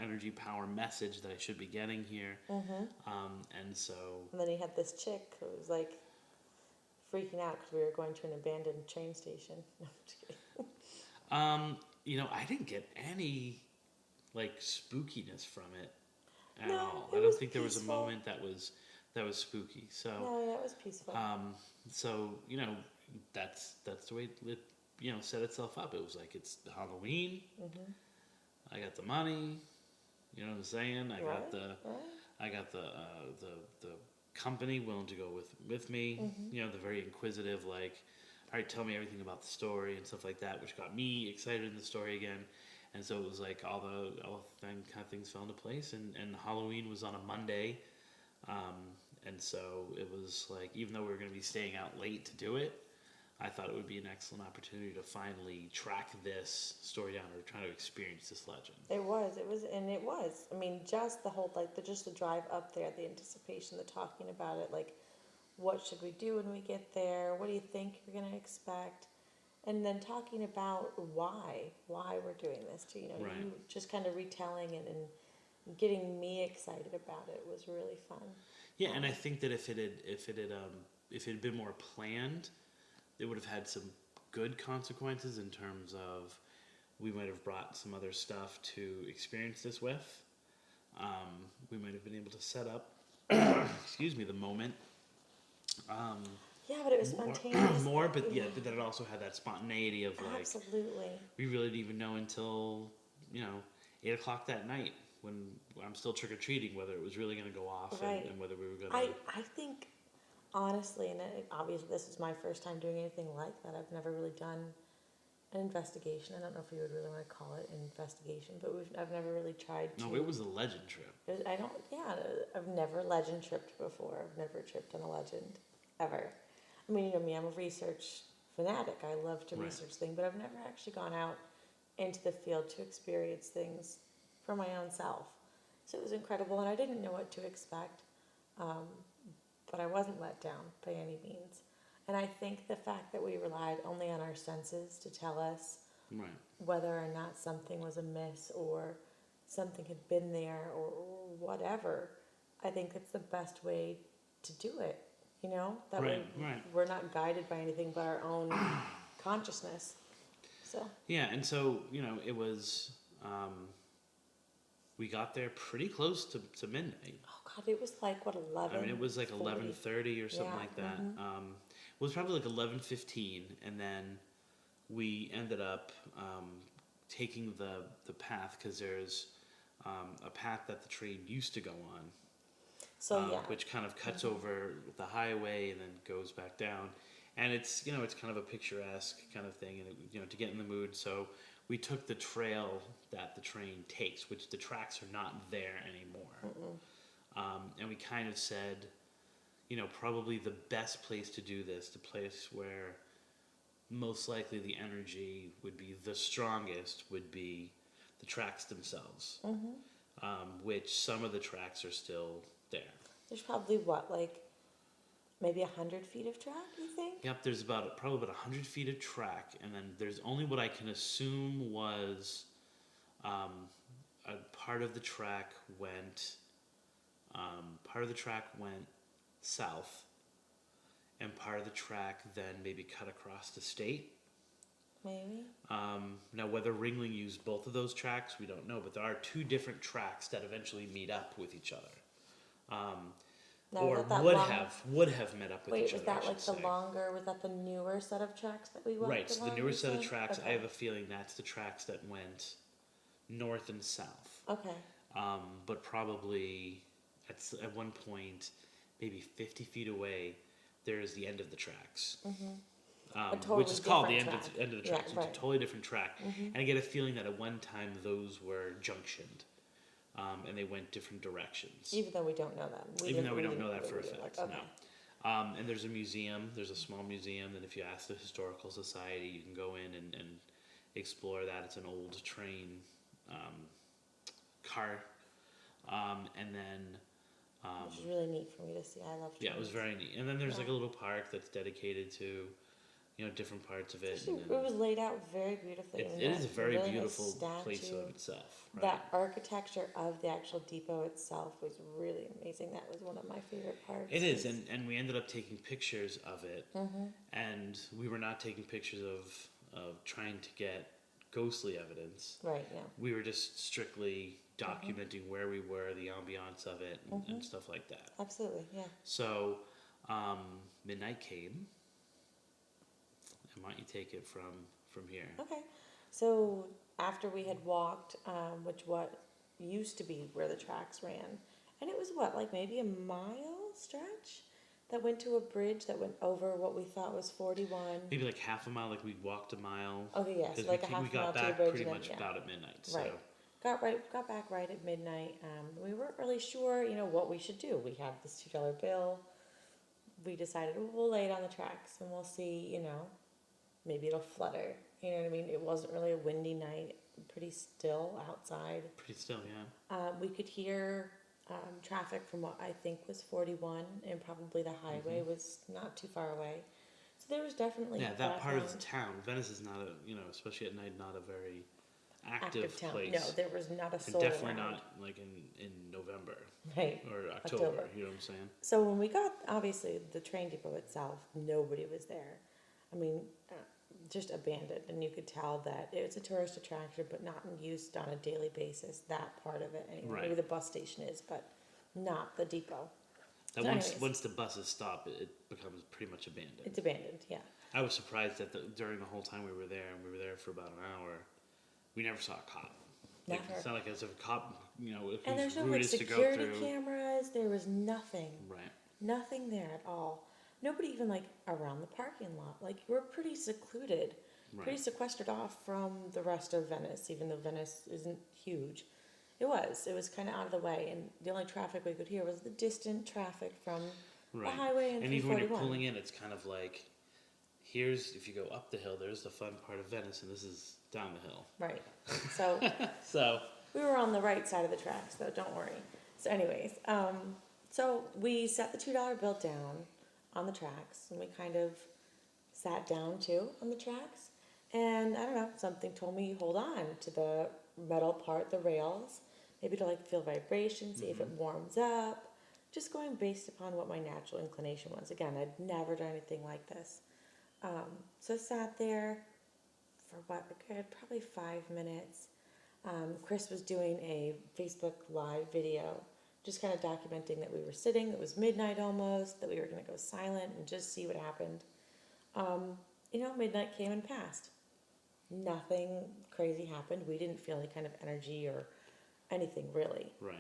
energy power message that I should be getting here. And so. And then he had this chick who was like freaking out because we were going to an abandoned train station. No, I'm just kidding. I didn't get any like spookiness from it at No, all. it I don't was think there was a peaceful. moment that was spooky. So. No, that was peaceful. So that's the way it set itself up. It was like it's Halloween. I got the money. You know what I'm saying? I got the the company willing to go with me. The very inquisitive, like, all right, tell me everything about the story and stuff like that, which got me excited in the story again. And so it was like all kind of things fell into place, and Halloween was on a Monday. And so it was like, even though we were going to be staying out late to do it, I thought it would be an excellent opportunity to finally track this story down or try to experience this legend. It was. I mean, just the whole, like, just the drive up there, the anticipation, the talking about it, like, what should we do when we get there? What do you think you're going to expect? And then talking about why we're doing this too. Right. You just kind of retelling it and getting me excited about it was really fun. Yeah, and I think that if it had been more planned, it would have had some good consequences in terms of we might have brought some other stuff to experience this with. We might have been able to set up, the moment. Yeah, but it was spontaneous. But then it also had that spontaneity of like, absolutely. We really didn't even know until 8:00 that night when I'm still trick or treating whether it was really going to go off Right. and whether we were going to. I think honestly, and obviously this is my first time doing anything like that. I've never really done an investigation. I don't know if you would really want to call it an investigation, but I've never really tried to. No, it was a legend trip. I've never legend tripped before. I've never tripped on a legend, ever. I mean, me, I'm a research fanatic. I love to Right. research things, but I've never actually gone out into the field to experience things for my own self. So it was incredible, and I didn't know what to expect, but I wasn't let down by any means. And I think the fact that we relied only on our senses to tell us Right. whether or not something was amiss or something had been there or whatever, I think it's the best way to do it. That Right, way right. we're not guided by anything but our own consciousness. So Yeah, and so it was. We got there pretty close to midnight. oh god, it was like what 11. I mean, it was like 11:30 or something Yeah, like that. It was probably like 11:15, and then we ended up taking the path because there's a path that the train used to go on, So which kind of cuts over the highway and then goes back down, and it's it's kind of a picturesque kind of thing, and to get in the mood. So we took the trail that the train takes, which the tracks are not there anymore. And we kind of said, probably the best place to do this, the place where most likely the energy would be the strongest, would be the tracks themselves, which some of the tracks are still there. there's probably maybe 100 feet of track, you think? Yep, there's probably about 100 feet of track, and then there's only what I can assume was a part of the track went south, and part of the track then maybe cut across the state. Maybe. Now, whether Ringling used both of those tracks, we don't know, but there are two different tracks that eventually meet up with each other. Now, Or was that would long- have met up with each Wait, was other. that like the longer? Was that the newer set of tracks that we walked Right, so the along, newer you set of said? tracks, Okay. I have a feeling that's the tracks that went north and south. Okay. But probably at one point, maybe 50 feet away, there is the end of the tracks. A totally Which is called the different end of the Yeah, tracks. right. It's a totally different track. And I get a feeling that at one time those were junctioned. And they went different directions. Even though we don't know that. Even though we don't know didn't that for a really fact, okay. no. And there's a museum, there's a small museum that if you ask the Historical Society, you can go in and explore that. It's an old train car And then, Which is really neat for me to see. I love trains. yeah, it was very neat. And then there's like a Yeah. little park that's dedicated to, different parts of it. And It then was laid out very beautifully. I mean, it is a that very really nice beautiful place statue. of itself, right? That architecture of the actual depot itself was really amazing. That was one of my favorite parts. It is, and we ended up taking pictures of it, Mm-hmm. and we were not taking pictures of trying to get ghostly evidence. Right, yeah. We were just strictly documenting where we were, the ambiance of it, and stuff like that. Absolutely, yeah. So, midnight came, and why don't you take it from here? Okay. So after we had walked, what used to be where the tracks ran, and it was what, like maybe a mile stretch that went to a bridge that went over what we thought was 41. Maybe like half a mile, like we walked a mile. Okay, yes, 'cause like a we half got mile to the back bridge. pretty and then, much yeah. about at midnight. So. Right. Got back right at midnight. We weren't really sure, what we should do. We had this $2 bill. We decided we'll lay it on the tracks and we'll see, maybe it'll flutter. You know what I mean? It wasn't really a windy night, pretty still outside. Pretty still, yeah. We could hear traffic from what I think was 41, and probably the highway was not too far away. So there was definitely Yeah, that part of the background. town. Venice is not especially at night, not a very active town. place. No, there was not a And soul definitely around. not like in November Right. or October, October. you know what I'm saying? So when we got, obviously, the train depot itself, nobody was there. I mean, just abandoned, and you could tell that it's a tourist attraction, but not in use on a daily basis. That part of it, anyway. Right. Maybe the bus station is, but not the depot. That So once anyways. the buses stop, it becomes pretty much abandoned. It's abandoned, yeah. I was surprised that during the whole time we were there, and we were there for about an hour, we never saw a cop. Like, Never. it's not like as if a cop, And who's there's no like rudest to go security through. cameras. There was nothing. Right. Nothing there at all. Nobody even like around the parking lot. Like we're pretty secluded, pretty Right. sequestered off from the rest of Venice, even though Venice isn't huge. It was kind of out of the way, and the only traffic we could hear was the distant traffic from the Right. highway and And even when you're 341. pulling in, it's kind of like, if you go up the hill, there's the fun part of Venice, and this is down the hill. Right. So So, we were on the right side of the tracks, though. Don't worry. So, anyways, so we set the $2 bill down on the tracks, and we kind of sat down too on the tracks. And I don't know, something told me hold on to the metal part, the rails, maybe to like feel vibration, see if it warms up. Just going based upon what my natural inclination was. Again, I'd never done anything like this. So I sat there for probably 5 minutes. Chris was doing a Facebook Live video, just kind of documenting that we were sitting, it was midnight almost, that we were going to go silent and just see what happened. Midnight came and passed. Nothing crazy happened. We didn't feel any kind of energy or anything really. right.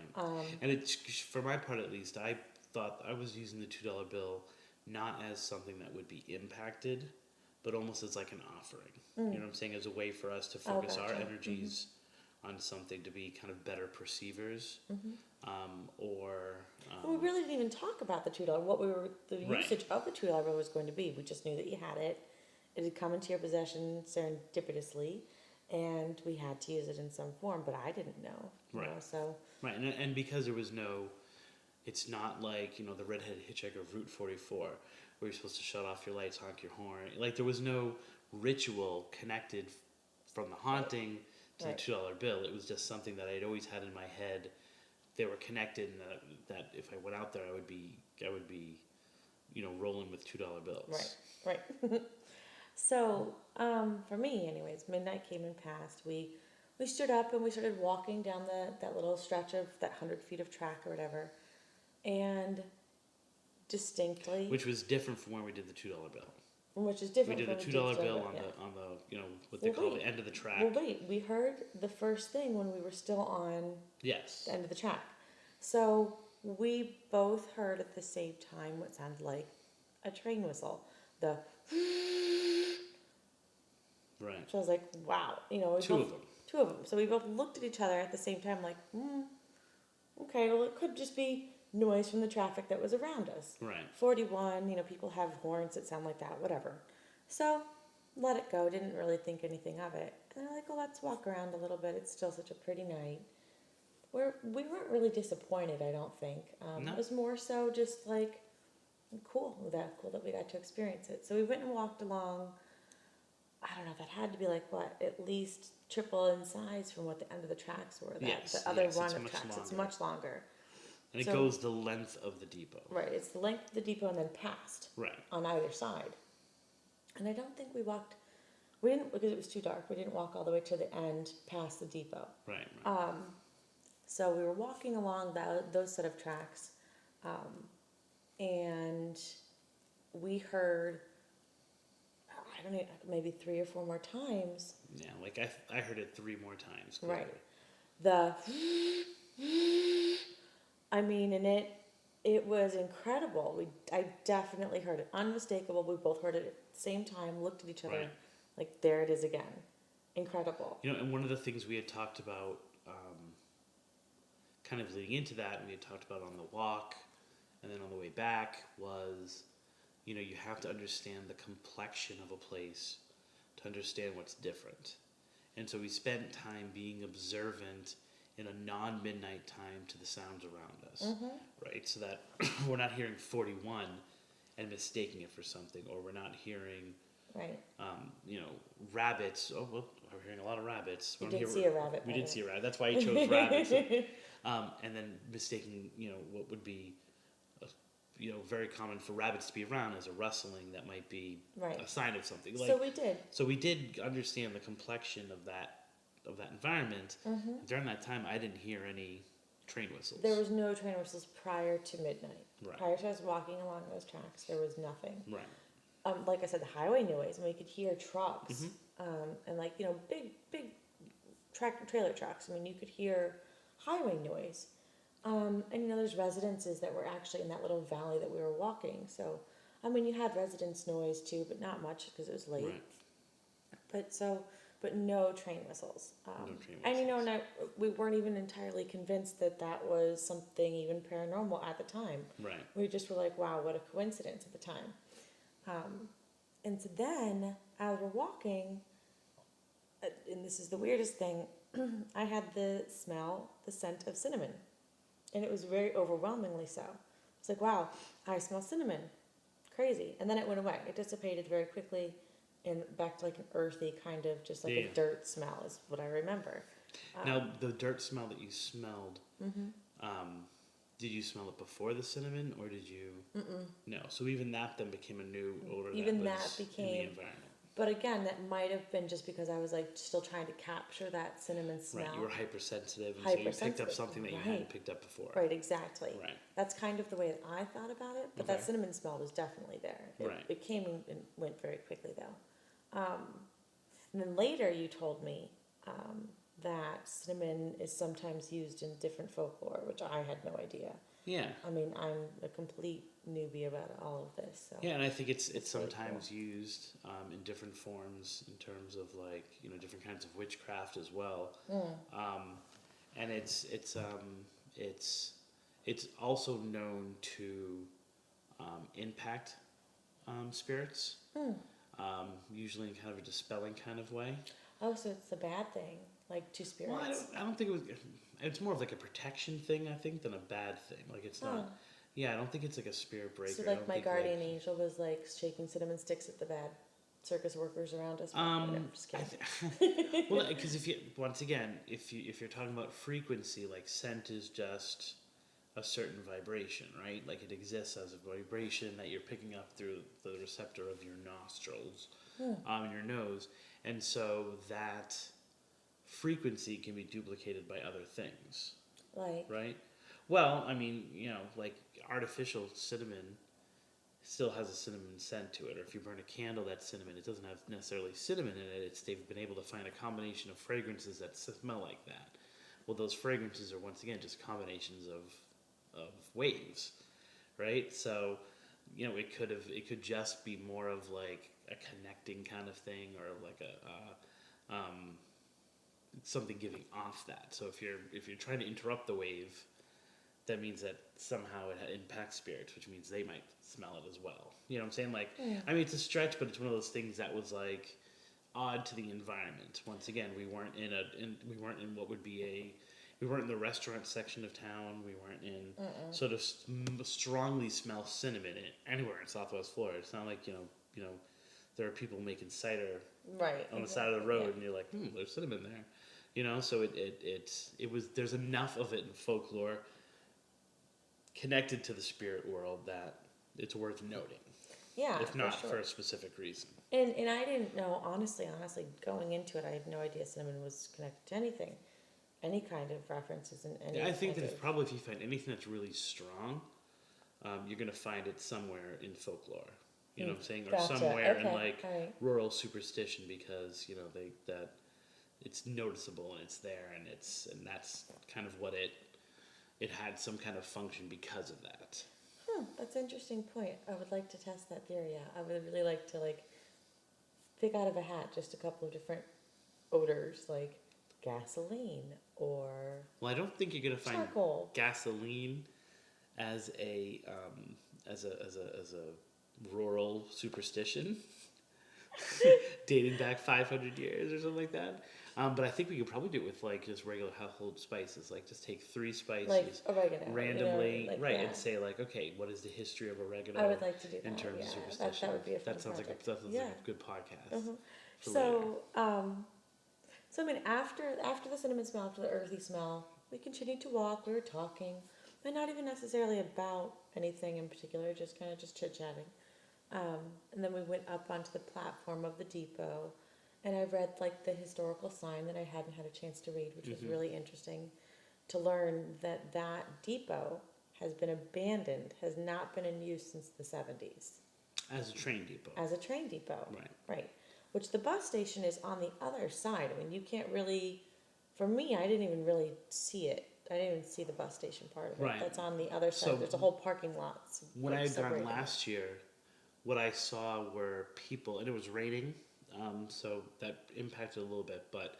And it's, for my part at least, I thought I was using the $2 bill not as something that would be impacted, but almost as like an offering. You know what I'm saying? As a way for us to focus our gotcha. energies on something to be kind of better perceivers, Well, we really didn't even talk about the $2. The Right. usage of the $2 bill was going to be. We just knew that you had it. It had come into your possession serendipitously, and we had to use it in some form. But I didn't know. Right. So right, and because there was no, it's not like the redheaded hitchhiker of Route 44, where you're supposed to shut off your lights, honk your horn. Like there was no ritual connected from the haunting to Right. the $2 bill. It was just something that I'd always had in my head. They were connected, and that if I went out there, I would be rolling with $2 bills. right. So for me, anyways, midnight came and passed. We stood up and we started walking down that little stretch of that 100 feet of track or whatever, and distinctly, Which was different from when we did the $2 bill. which is We different. did the from $2 the bill $2 on yeah. the what they Well, call wait. the end of the track. Well, wait, we heard the first thing when we were still on Yes. the end of the track. So we both heard at the same time what sounded like a train whistle. Right. So I was like, wow, Two of them. Two of them. So we both looked at each other at the same time, like, okay, well, it could just be noise from the traffic that was around us. Right. 41, people have horns that sound like that, whatever. So let it go. Didn't really think anything of it. And they're like, well, let's walk around a little bit. It's still such a pretty night. we weren't really disappointed, I don't think. No. It was more so just like cool that we got to experience it. So we went and walked along. I don't know, that had to be like what, at least triple in size from what the end of the tracks were. Yes, The other yes, run it's of much tracks, it's longer. much longer. And it So- goes the length of the depot. Right, it's the length of the depot and then past Right. on either side. And I don't think we didn't, because it was too dark, we didn't walk all the way to the end past the depot. Right. So we were walking along those set of tracks, and we heard, I don't know, maybe 3 or 4 more times. Yeah, like I heard it 3 more times. Right. Clearly. I mean, and it was incredible. I definitely heard it, unmistakable. We both heard it at the same time, looked at each other, Right. like there it is again, incredible. You know, and one of the things we had talked about, kind of leading into that, we had talked about on the walk, and then on the way back was, you know, you have to understand the complexion of a place to understand what's different. And so we spent time being observant in a non-midnight time to the sounds around us, right? So that we're not hearing 41 and mistaking it for something, or we're not hearing, Right. you know, rabbits. Oh, well, we're hearing a lot of rabbits. We did see a rabbit. We did see a rabbit. That's why he chose rabbits. And then mistaking, you know, what would be, you know, very common for rabbits to be around as a rustling that might be Right. a sign of something. Like, So we did. So we did understand the complexion of that environment. During that time, I didn't hear any train whistles. There was no train whistles prior to midnight. Right. Prior to us walking along those tracks, there was nothing. Right. Like I said, the highway noise, and we could hear trucks, and like, you know, big tractor trailer trucks. I mean, you could hear highway noise. And you know, there's residences that were actually in that little valley that we were walking. So, I mean, you had residence noise too, but not much because it was late. Right. But no train whistles. No train And you know, whistles. we weren't even entirely convinced that that was something even paranormal at the time. Right. We just were like, wow, what a coincidence at the time. And so then, as we're walking, and this is the weirdest thing, I had the scent of cinnamon. And it was very overwhelmingly so. It's like, wow, I smell cinnamon. Crazy. And then it went away. It dissipated very quickly and back to like an earthy kind of, just like a dirt smell is what I remember. Now, the dirt smell that you smelled, did you smell it before the cinnamon, or did you? No. So even that then became a new odor. Even that that was became in the environment. But again, that might have been just because I was like still trying to capture that cinnamon smell. Right, you were hypersensitive, and so you picked up Hypersensitive, something that you right. hadn't picked up before. Right, exactly. Right. That's kind of the way that I thought about it, but that Okay. cinnamon smell was definitely there. Right. It came and went very quickly though. And then later you told me that cinnamon is sometimes used in different folklore, which I had no idea. Yeah. I mean, I'm a complete newbie about all of this. So. Yeah, and I think it's really sometimes used in different forms in terms of like, you know, different kinds of witchcraft as well. And it's also known to impact spirits, usually in kind of a dispelling kind of way. Oh, so it's a bad thing, like two spirits. Well, I don't think it was. It's more of like a protection thing, I think, than a bad thing. Like it's not. Yeah, I don't think it's like a spirit breaker. So I like don't my think, guardian angel was like shaking cinnamon sticks at the bad circus workers around us. I'm just kidding. Well, because if you once again, if you're talking about frequency, like scent is just a certain vibration, right? Like it exists as a vibration that you're picking up through the receptor of your nostrils, and your nose, and so that frequency can be duplicated by other things, Like, right? Well, I mean, you know, like artificial cinnamon still has a cinnamon scent to it, or if you burn a candle that's cinnamon, it doesn't have necessarily cinnamon in it. They've been able to find a combination of fragrances that smell like that. Well, those fragrances are once again just combinations of waves, right? So, you know, it could just be more of like a connecting kind of thing, or like a something giving off that. So if you're trying to interrupt the wave, that means that somehow it impacts spirits, which means they might smell it as well. You know what I'm saying? Like, I mean, it's a stretch, but it's one of those things that was like odd to the environment. Once again, we weren't in what would be we weren't in the restaurant section of town. We weren't in sort of strongly smell cinnamon anywhere in Southwest Florida. It's not like there are people making cider Right. on the side of the road, Yeah. and you're like, there's cinnamon there. So it was, there's enough of it in folklore connected to the spirit world that it's worth noting, Yeah, if not sure. for a specific reason. And I didn't know, honestly, going into it, I had no idea cinnamon was connected to anything, any kind of references in any. Yeah, I think that kind of- probably if you find anything that's really strong, you're gonna find it somewhere in folklore. You know what I'm saying, or Gotcha. somewhere in Okay. like Alright. rural superstition, because that it's noticeable and it's there, and that's kind of what it had some kind of function because of that. That's an interesting point. I would like to test that theory out. I would really like to pick out of a hat just a couple of different odors, like gasoline or Well, I don't think you're gonna find charcoal. gasoline as a as a rural superstition dating back 500 years or something like that. But I think we could probably do it with just regular household spices. Like just take 3 spices Like oregano. randomly, like right, that. and say okay, what is the history of oregano? I would like to do that. in terms yeah. of superstition. That would be a fun That sounds project. like a good podcast. for later. So I mean, after the cinnamon smell, after the earthy smell, we continued to walk. We were talking, and not even necessarily about anything in particular, just kind of just chit chatting. And then we went up onto the platform of the depot, and I read the historical sign that I hadn't had a chance to read, which was really interesting to learn that depot has been abandoned, has not been in use since the 70s. As a train depot. As a train depot. Right. Right. Which the bus station is on the other side. I mean, you can't really, for me, I didn't even really see it. I didn't even see the bus station part of it. Right. That's on the other side. So There's a whole parking lot. When I had gone separating. last year, what I saw were people, and it was raining, so that impacted a little bit, but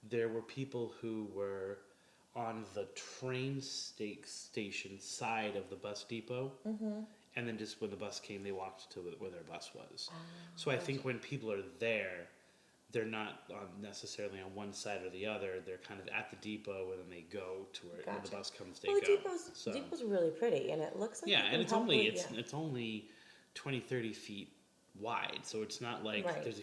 there were people who were on the train station side of the bus depot, and then just when the bus came, they walked to where their bus was. So I think when people are there, they're not necessarily on one side or the other. They're kind of at the depot, and then they go to where when the Gotcha. bus comes, they Well, go. the depot's really pretty, and it looks like Yeah, you and can it's only 20, 30 feet wide, so it's not like Right. there's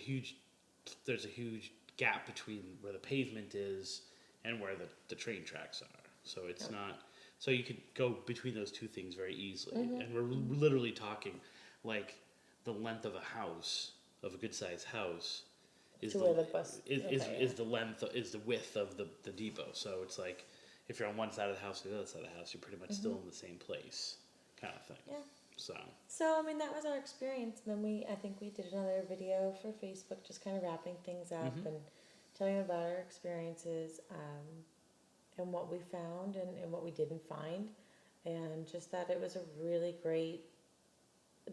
a huge gap between where the pavement is and where the train tracks are. So it's not, so you could go between those two things very easily. And we're literally talking the length of a house, of a good sized house, is To the where the bus- is the length, is the width of the depot. So it's like if you're on one side of the house or the other side of the house, you're pretty much still in the same place, kind of thing. Yeah. So I mean, that was our experience. And then I think we did another video for Facebook, just kind of wrapping things up and telling about our experiences, and what we found and what we didn't find. And just that it was a really great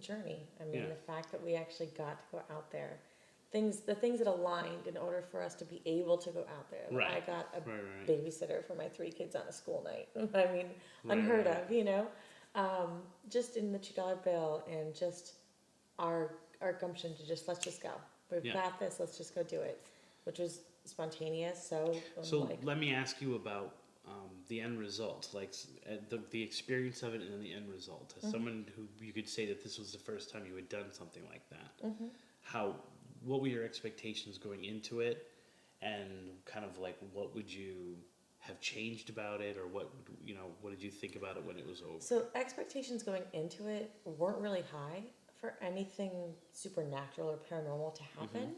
journey. I mean, Yeah. the fact that we actually got to go out there. The things that aligned in order for us to be able to go out there. Right. I got a Right. babysitter for my 3 kids on a school night. I mean, unheard of, just in the $2 bill, and just our gumption to let's just go. We've got this, let's just go do it, which was spontaneous. So let me ask you about the end result, the experience of it and then the end result. As someone who you could say that this was the first time you had done something like that, what were your expectations going into it, and kind of what would you have changed about it, or what did you think about it when it was over? So expectations going into it weren't really high for anything supernatural or paranormal to happen,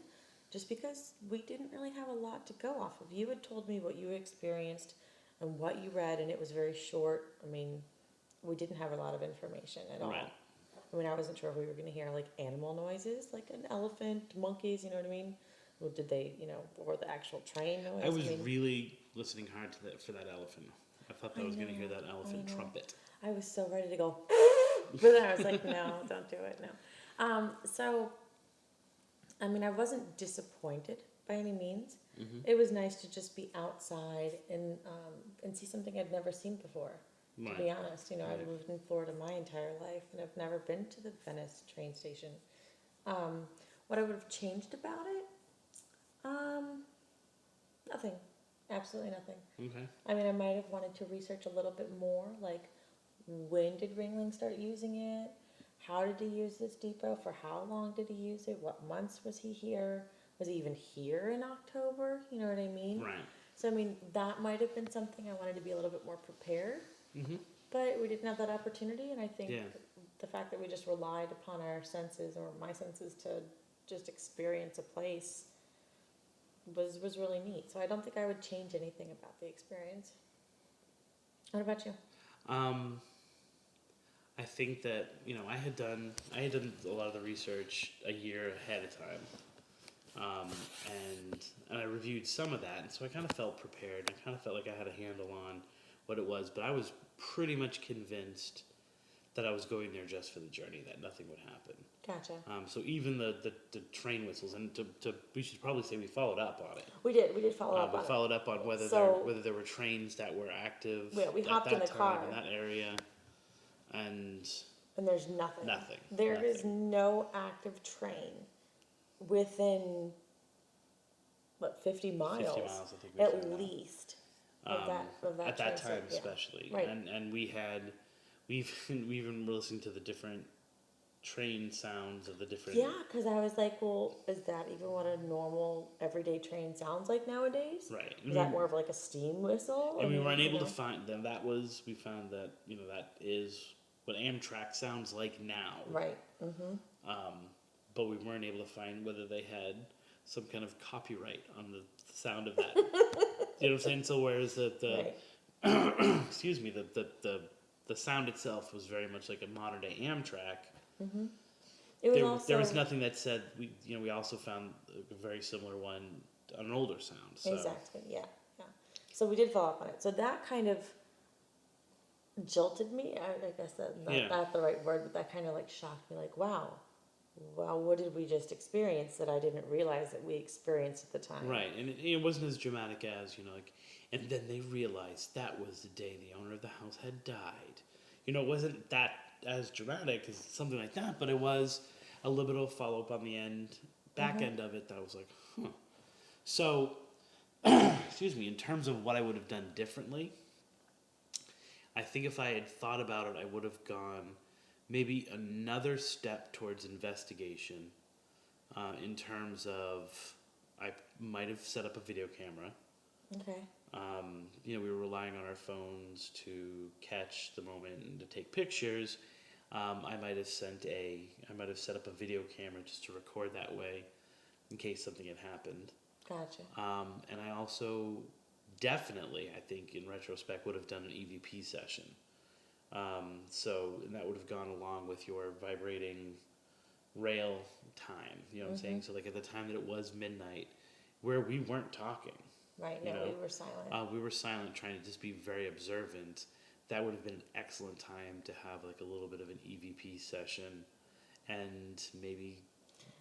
just because we didn't really have a lot to go off of. You had told me what you experienced and what you read, and it was very short. I mean, we didn't have a lot of information at all. Right. I mean, I wasn't sure if we were going to hear animal noises, like an elephant, monkeys, you know what I mean? Or did they, or the actual train noise? I was really listening hard for that elephant. I thought that I was going to hear that elephant trumpet. I was so ready to go, but then I was like, no, don't do it, no. So, I mean, I wasn't disappointed by any means. It was nice to just be outside and see something I'd never seen before. To be honest, I've lived in Florida my entire life, and I've never been to the Venice train station. What I would have changed about it? Nothing. Absolutely nothing. Okay. I mean, I might have wanted to research a little bit more, like when did Ringling start using it? How did he use this depot? For how long did he use it? What months was he here? Was he even here in October? You know what I mean? Right. So, I mean, that might have been something I wanted to be a little bit more prepared, Mm-hmm. but we didn't have that opportunity, and I think Yeah. the fact that we just relied upon our senses, or my senses, to just experience a place was really neat. So I don't think I would change anything about the experience. What about you? I think that I had done a lot of the research a year ahead of time, and I reviewed some of that, and so I kind of felt prepared. I kind of felt like I had a handle on what it was, but I was pretty much convinced that I was going there just for the journey, that nothing would happen. Gotcha. So even the train whistles, and we should probably say we followed up on it. We did follow up We on it. followed up on whether So- there were trains that were active Yeah, we at hopped that in the time car. in that area, and And there's nothing. Nothing. There is Nothing. no active train within, what, 50 miles? 50 miles, I think we At said now. least. Of that At that train time, set, yeah. especially, Right. and we even listened to the different train sounds of the different. Yeah, because I was like, well, is that even what a normal everyday train sounds like nowadays? Right. Is that more of like a steam whistle? And we were unable you know? to find them. We found that that is what Amtrak sounds like now. Right. Mm-hmm. But we weren't able to find whether they had some kind of copyright on the sound of that. You know what I'm saying? So whereas the Right. excuse me, the sound itself was very much like a modern day Amtrak. Mm-hmm. It was also, There was nothing that said we also found a very similar one on an older sound. So. Exactly. Yeah. So we did follow up on it. So that kind of jolted me. I guess that's not the right word, but that kind of like shocked me. Like, wow, what did we just experience that I didn't realize that we experienced at the time? Right, and it wasn't as dramatic as and then they realized that was the day the owner of the house had died. It wasn't that as dramatic as something like that, but it was a little bit of follow up on the back end of it that I was like, huh. So, excuse me, in terms of what I would have done differently, I think if I had thought about it, I would have gone maybe another step towards investigation in terms of I might have set up a video camera. Okay. We were relying on our phones to catch the moment and to take pictures. I might have set up a video camera just to record that way in case something had happened. Gotcha. And I also definitely, I think in retrospect, would have done an EVP session. And that would have gone along with your vibrating rail time. You know what I'm saying? So like at the time that it was midnight, where we weren't talking. Right. No, we were silent. We were silent, trying to just be very observant. That would have been an excellent time to have like a little bit of an EVP session, and maybe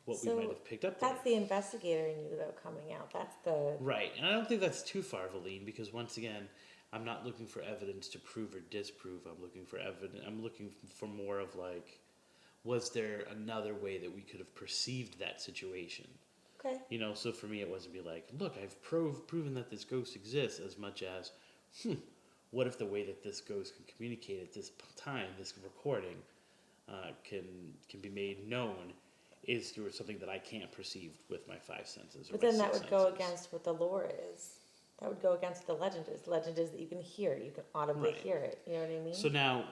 what we might have picked up there. That's the investigator in you, though, coming out. That's the... Right, and I don't think that's too far of a lean, because once again, I'm not looking for evidence to prove or disprove. I'm looking for evidence. I'm looking for more of like, was there another way that we could have perceived that situation? Okay. So for me, it wasn't be like, look, I've proven that this ghost exists, as much as, what if the way that this ghost can communicate at this time, this recording, can be made known, is through something that I can't perceive with my five senses. But then that would go against what the lore is. That would go against what the legend is. Legend is that you can hear it. You can audibly hear it. You know what I mean? So now,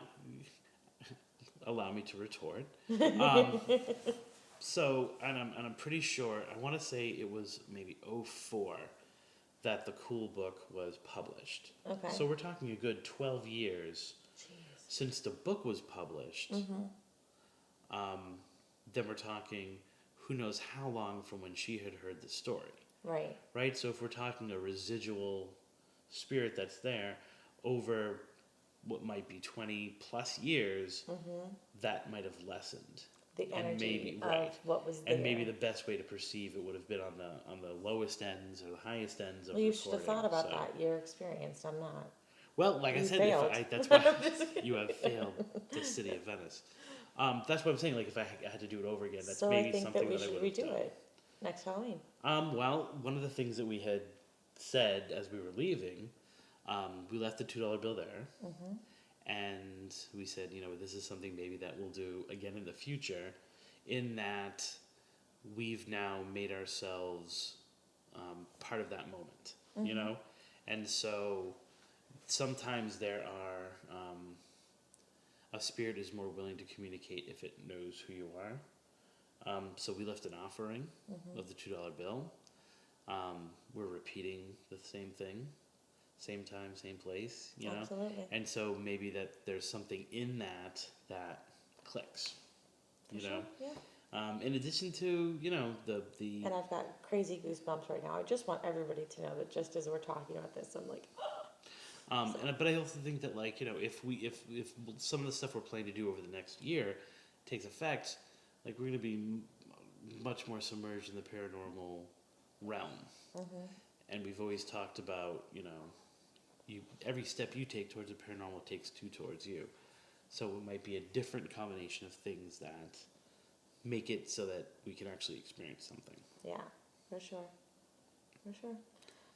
allow me to retort. And I'm pretty sure, I want to say it was maybe 2004 that the Cool Book was published. Okay. So we're talking a good 12 years since the book was published. Then we're talking who knows how long from when she had heard the story. Right. Right? So if we're talking a residual spirit that's there over what might be 20 plus years, that might have lessened. The energy and maybe, of what was there. And maybe the best way to perceive it would have been on the lowest ends or the highest ends of you should have thought about so. that. You're experienced. I'm not. Well, like you I said, failed. That's why you have failed the city of Venice. That's what I'm saying. Like if I had to do it over again, that's maybe something that I would have done. So I think that we should redo it next Halloween. Well, one of the things that we had said as we were leaving, we left the $2 bill there, Mm-hmm. and we said, this is something maybe that we'll do again in the future, in that we've now made ourselves part of that moment, Mm-hmm. and so sometimes there are a spirit is more willing to communicate if it knows who you are. So we left an offering Mm-hmm. of the $2 bill. We're repeating the same thing, same time, same place, Absolutely. and so maybe that there's something in that clicks, For sure. Yeah. In addition to the And I've got crazy goosebumps right now. I just want everybody to know that just as we're talking about this, I'm like, but I also think that if some of the stuff we're planning to do over the next year takes effect, like we're going to be much more submerged in the paranormal realm. mm-hmm. And we've always talked about every step you take towards the paranormal takes two towards you. So it might be a different combination of things that make it so that we can actually experience something. Yeah, for sure. For sure.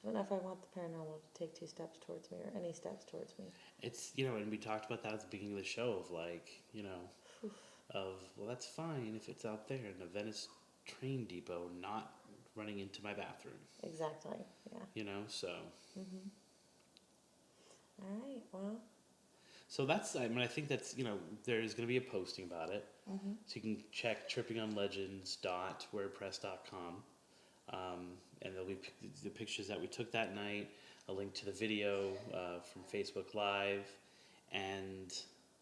I don't know if I want the paranormal to take 2 steps towards me or any steps towards me. It's and we talked about that at the beginning of the show of that's fine if it's out there in the Venice train depot, not running into my bathroom. Exactly. Yeah. So. Mm-hmm. All right. Well. So that's, I think that's, there's going to be a posting about it. Mm-hmm. So you can check trippingonlegends.wordpress.com. And there'll be the pictures that we took that night, a link to the video from Facebook Live, and,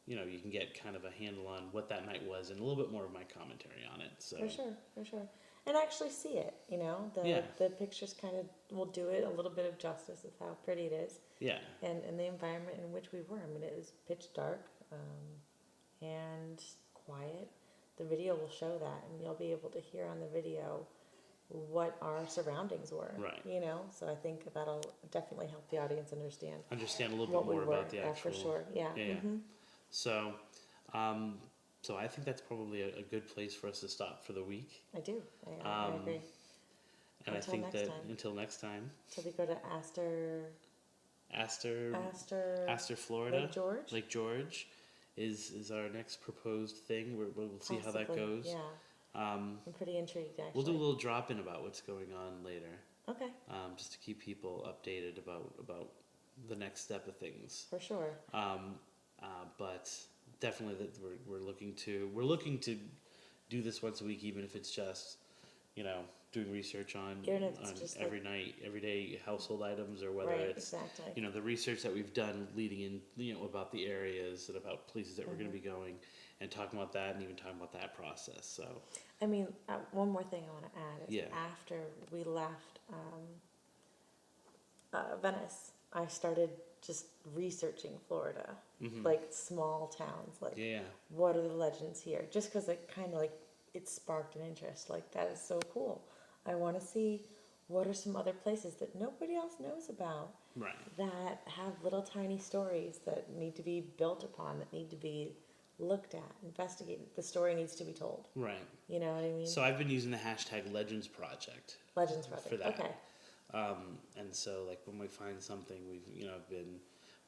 you can get kind of a handle on what that night was and a little bit more of my commentary on it. So. For sure. And actually see it, the pictures kind of will do it a little bit of justice of how pretty it is. Yeah. And the environment in which we were. I mean, it was pitch dark and quiet. The video will show that, and you'll be able to hear on the video what our surroundings were. Right. So I think that'll definitely help the audience understand A little bit more about the actual. For sure, yeah. Yeah. Mm-hmm. So, so I think that's probably a good place for us to stop for the week. I do. I agree. And Until I think next that time. until next time. So we go to Astor, Florida. Lake George. Lake George is our next proposed thing. We'll see how that Possibly, goes. Yeah. I'm pretty intrigued, actually. We'll do a little drop in about what's going on later. Okay. Just to keep people updated about the next step of things. For sure. But definitely that we're looking to do this once a week, even if it's just doing research on everyday household items, or whether it's exactly. the research that we've done leading in about the areas and about places that we're going to be going, and talking about that, and even talking about that process. So I mean, one more thing I want to add is after we left Venice, I started just researching Florida, like small towns, like what are the legends here? Just because it kind of it sparked an interest. Like, that is so cool. I want to see what are some other places that nobody else knows about, that have little tiny stories that need to be built upon, that need to be looked at, investigated. The story needs to be told. Right. You know what I mean? So I've been using the hashtag Legends Project. Legends Project. For that. Okay. And so when we find something, I've been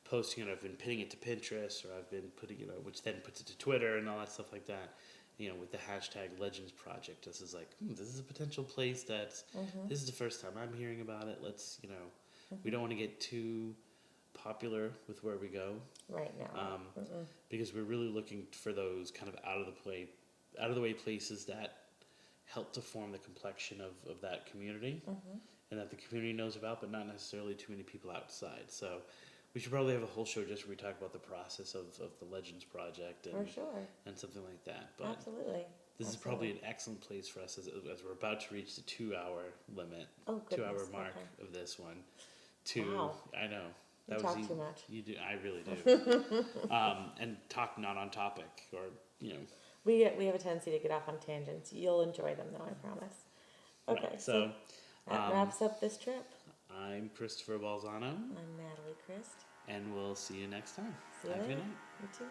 posting it, I've been pinning it to Pinterest, or I've been putting it, which then puts it to Twitter and all that stuff like that. With the hashtag Legends Project, this is this is a potential place that this is the first time I'm hearing about it. Let's, we don't want to get too popular with where we go right now, because we're really looking for those kind of out of the way places that help to form the complexion of that community, and that the community knows about, but not necessarily too many people outside. So we should probably have a whole show just where we talk about the process of the Legends Project and, for sure, and something like that. But absolutely. This is probably an excellent place for us as we're about to reach the 2-hour limit, 2-hour mark of this one. Wow. I know. You talk too much. You do. I really do. And talk not on topic, or We have a tendency to get off on tangents. You'll enjoy them, though, I promise. Okay, right, so that wraps up this trip. I'm Christopher Balzano. I'm Natalie Crist. And we'll see you next time. See you Have a later. good night. You too.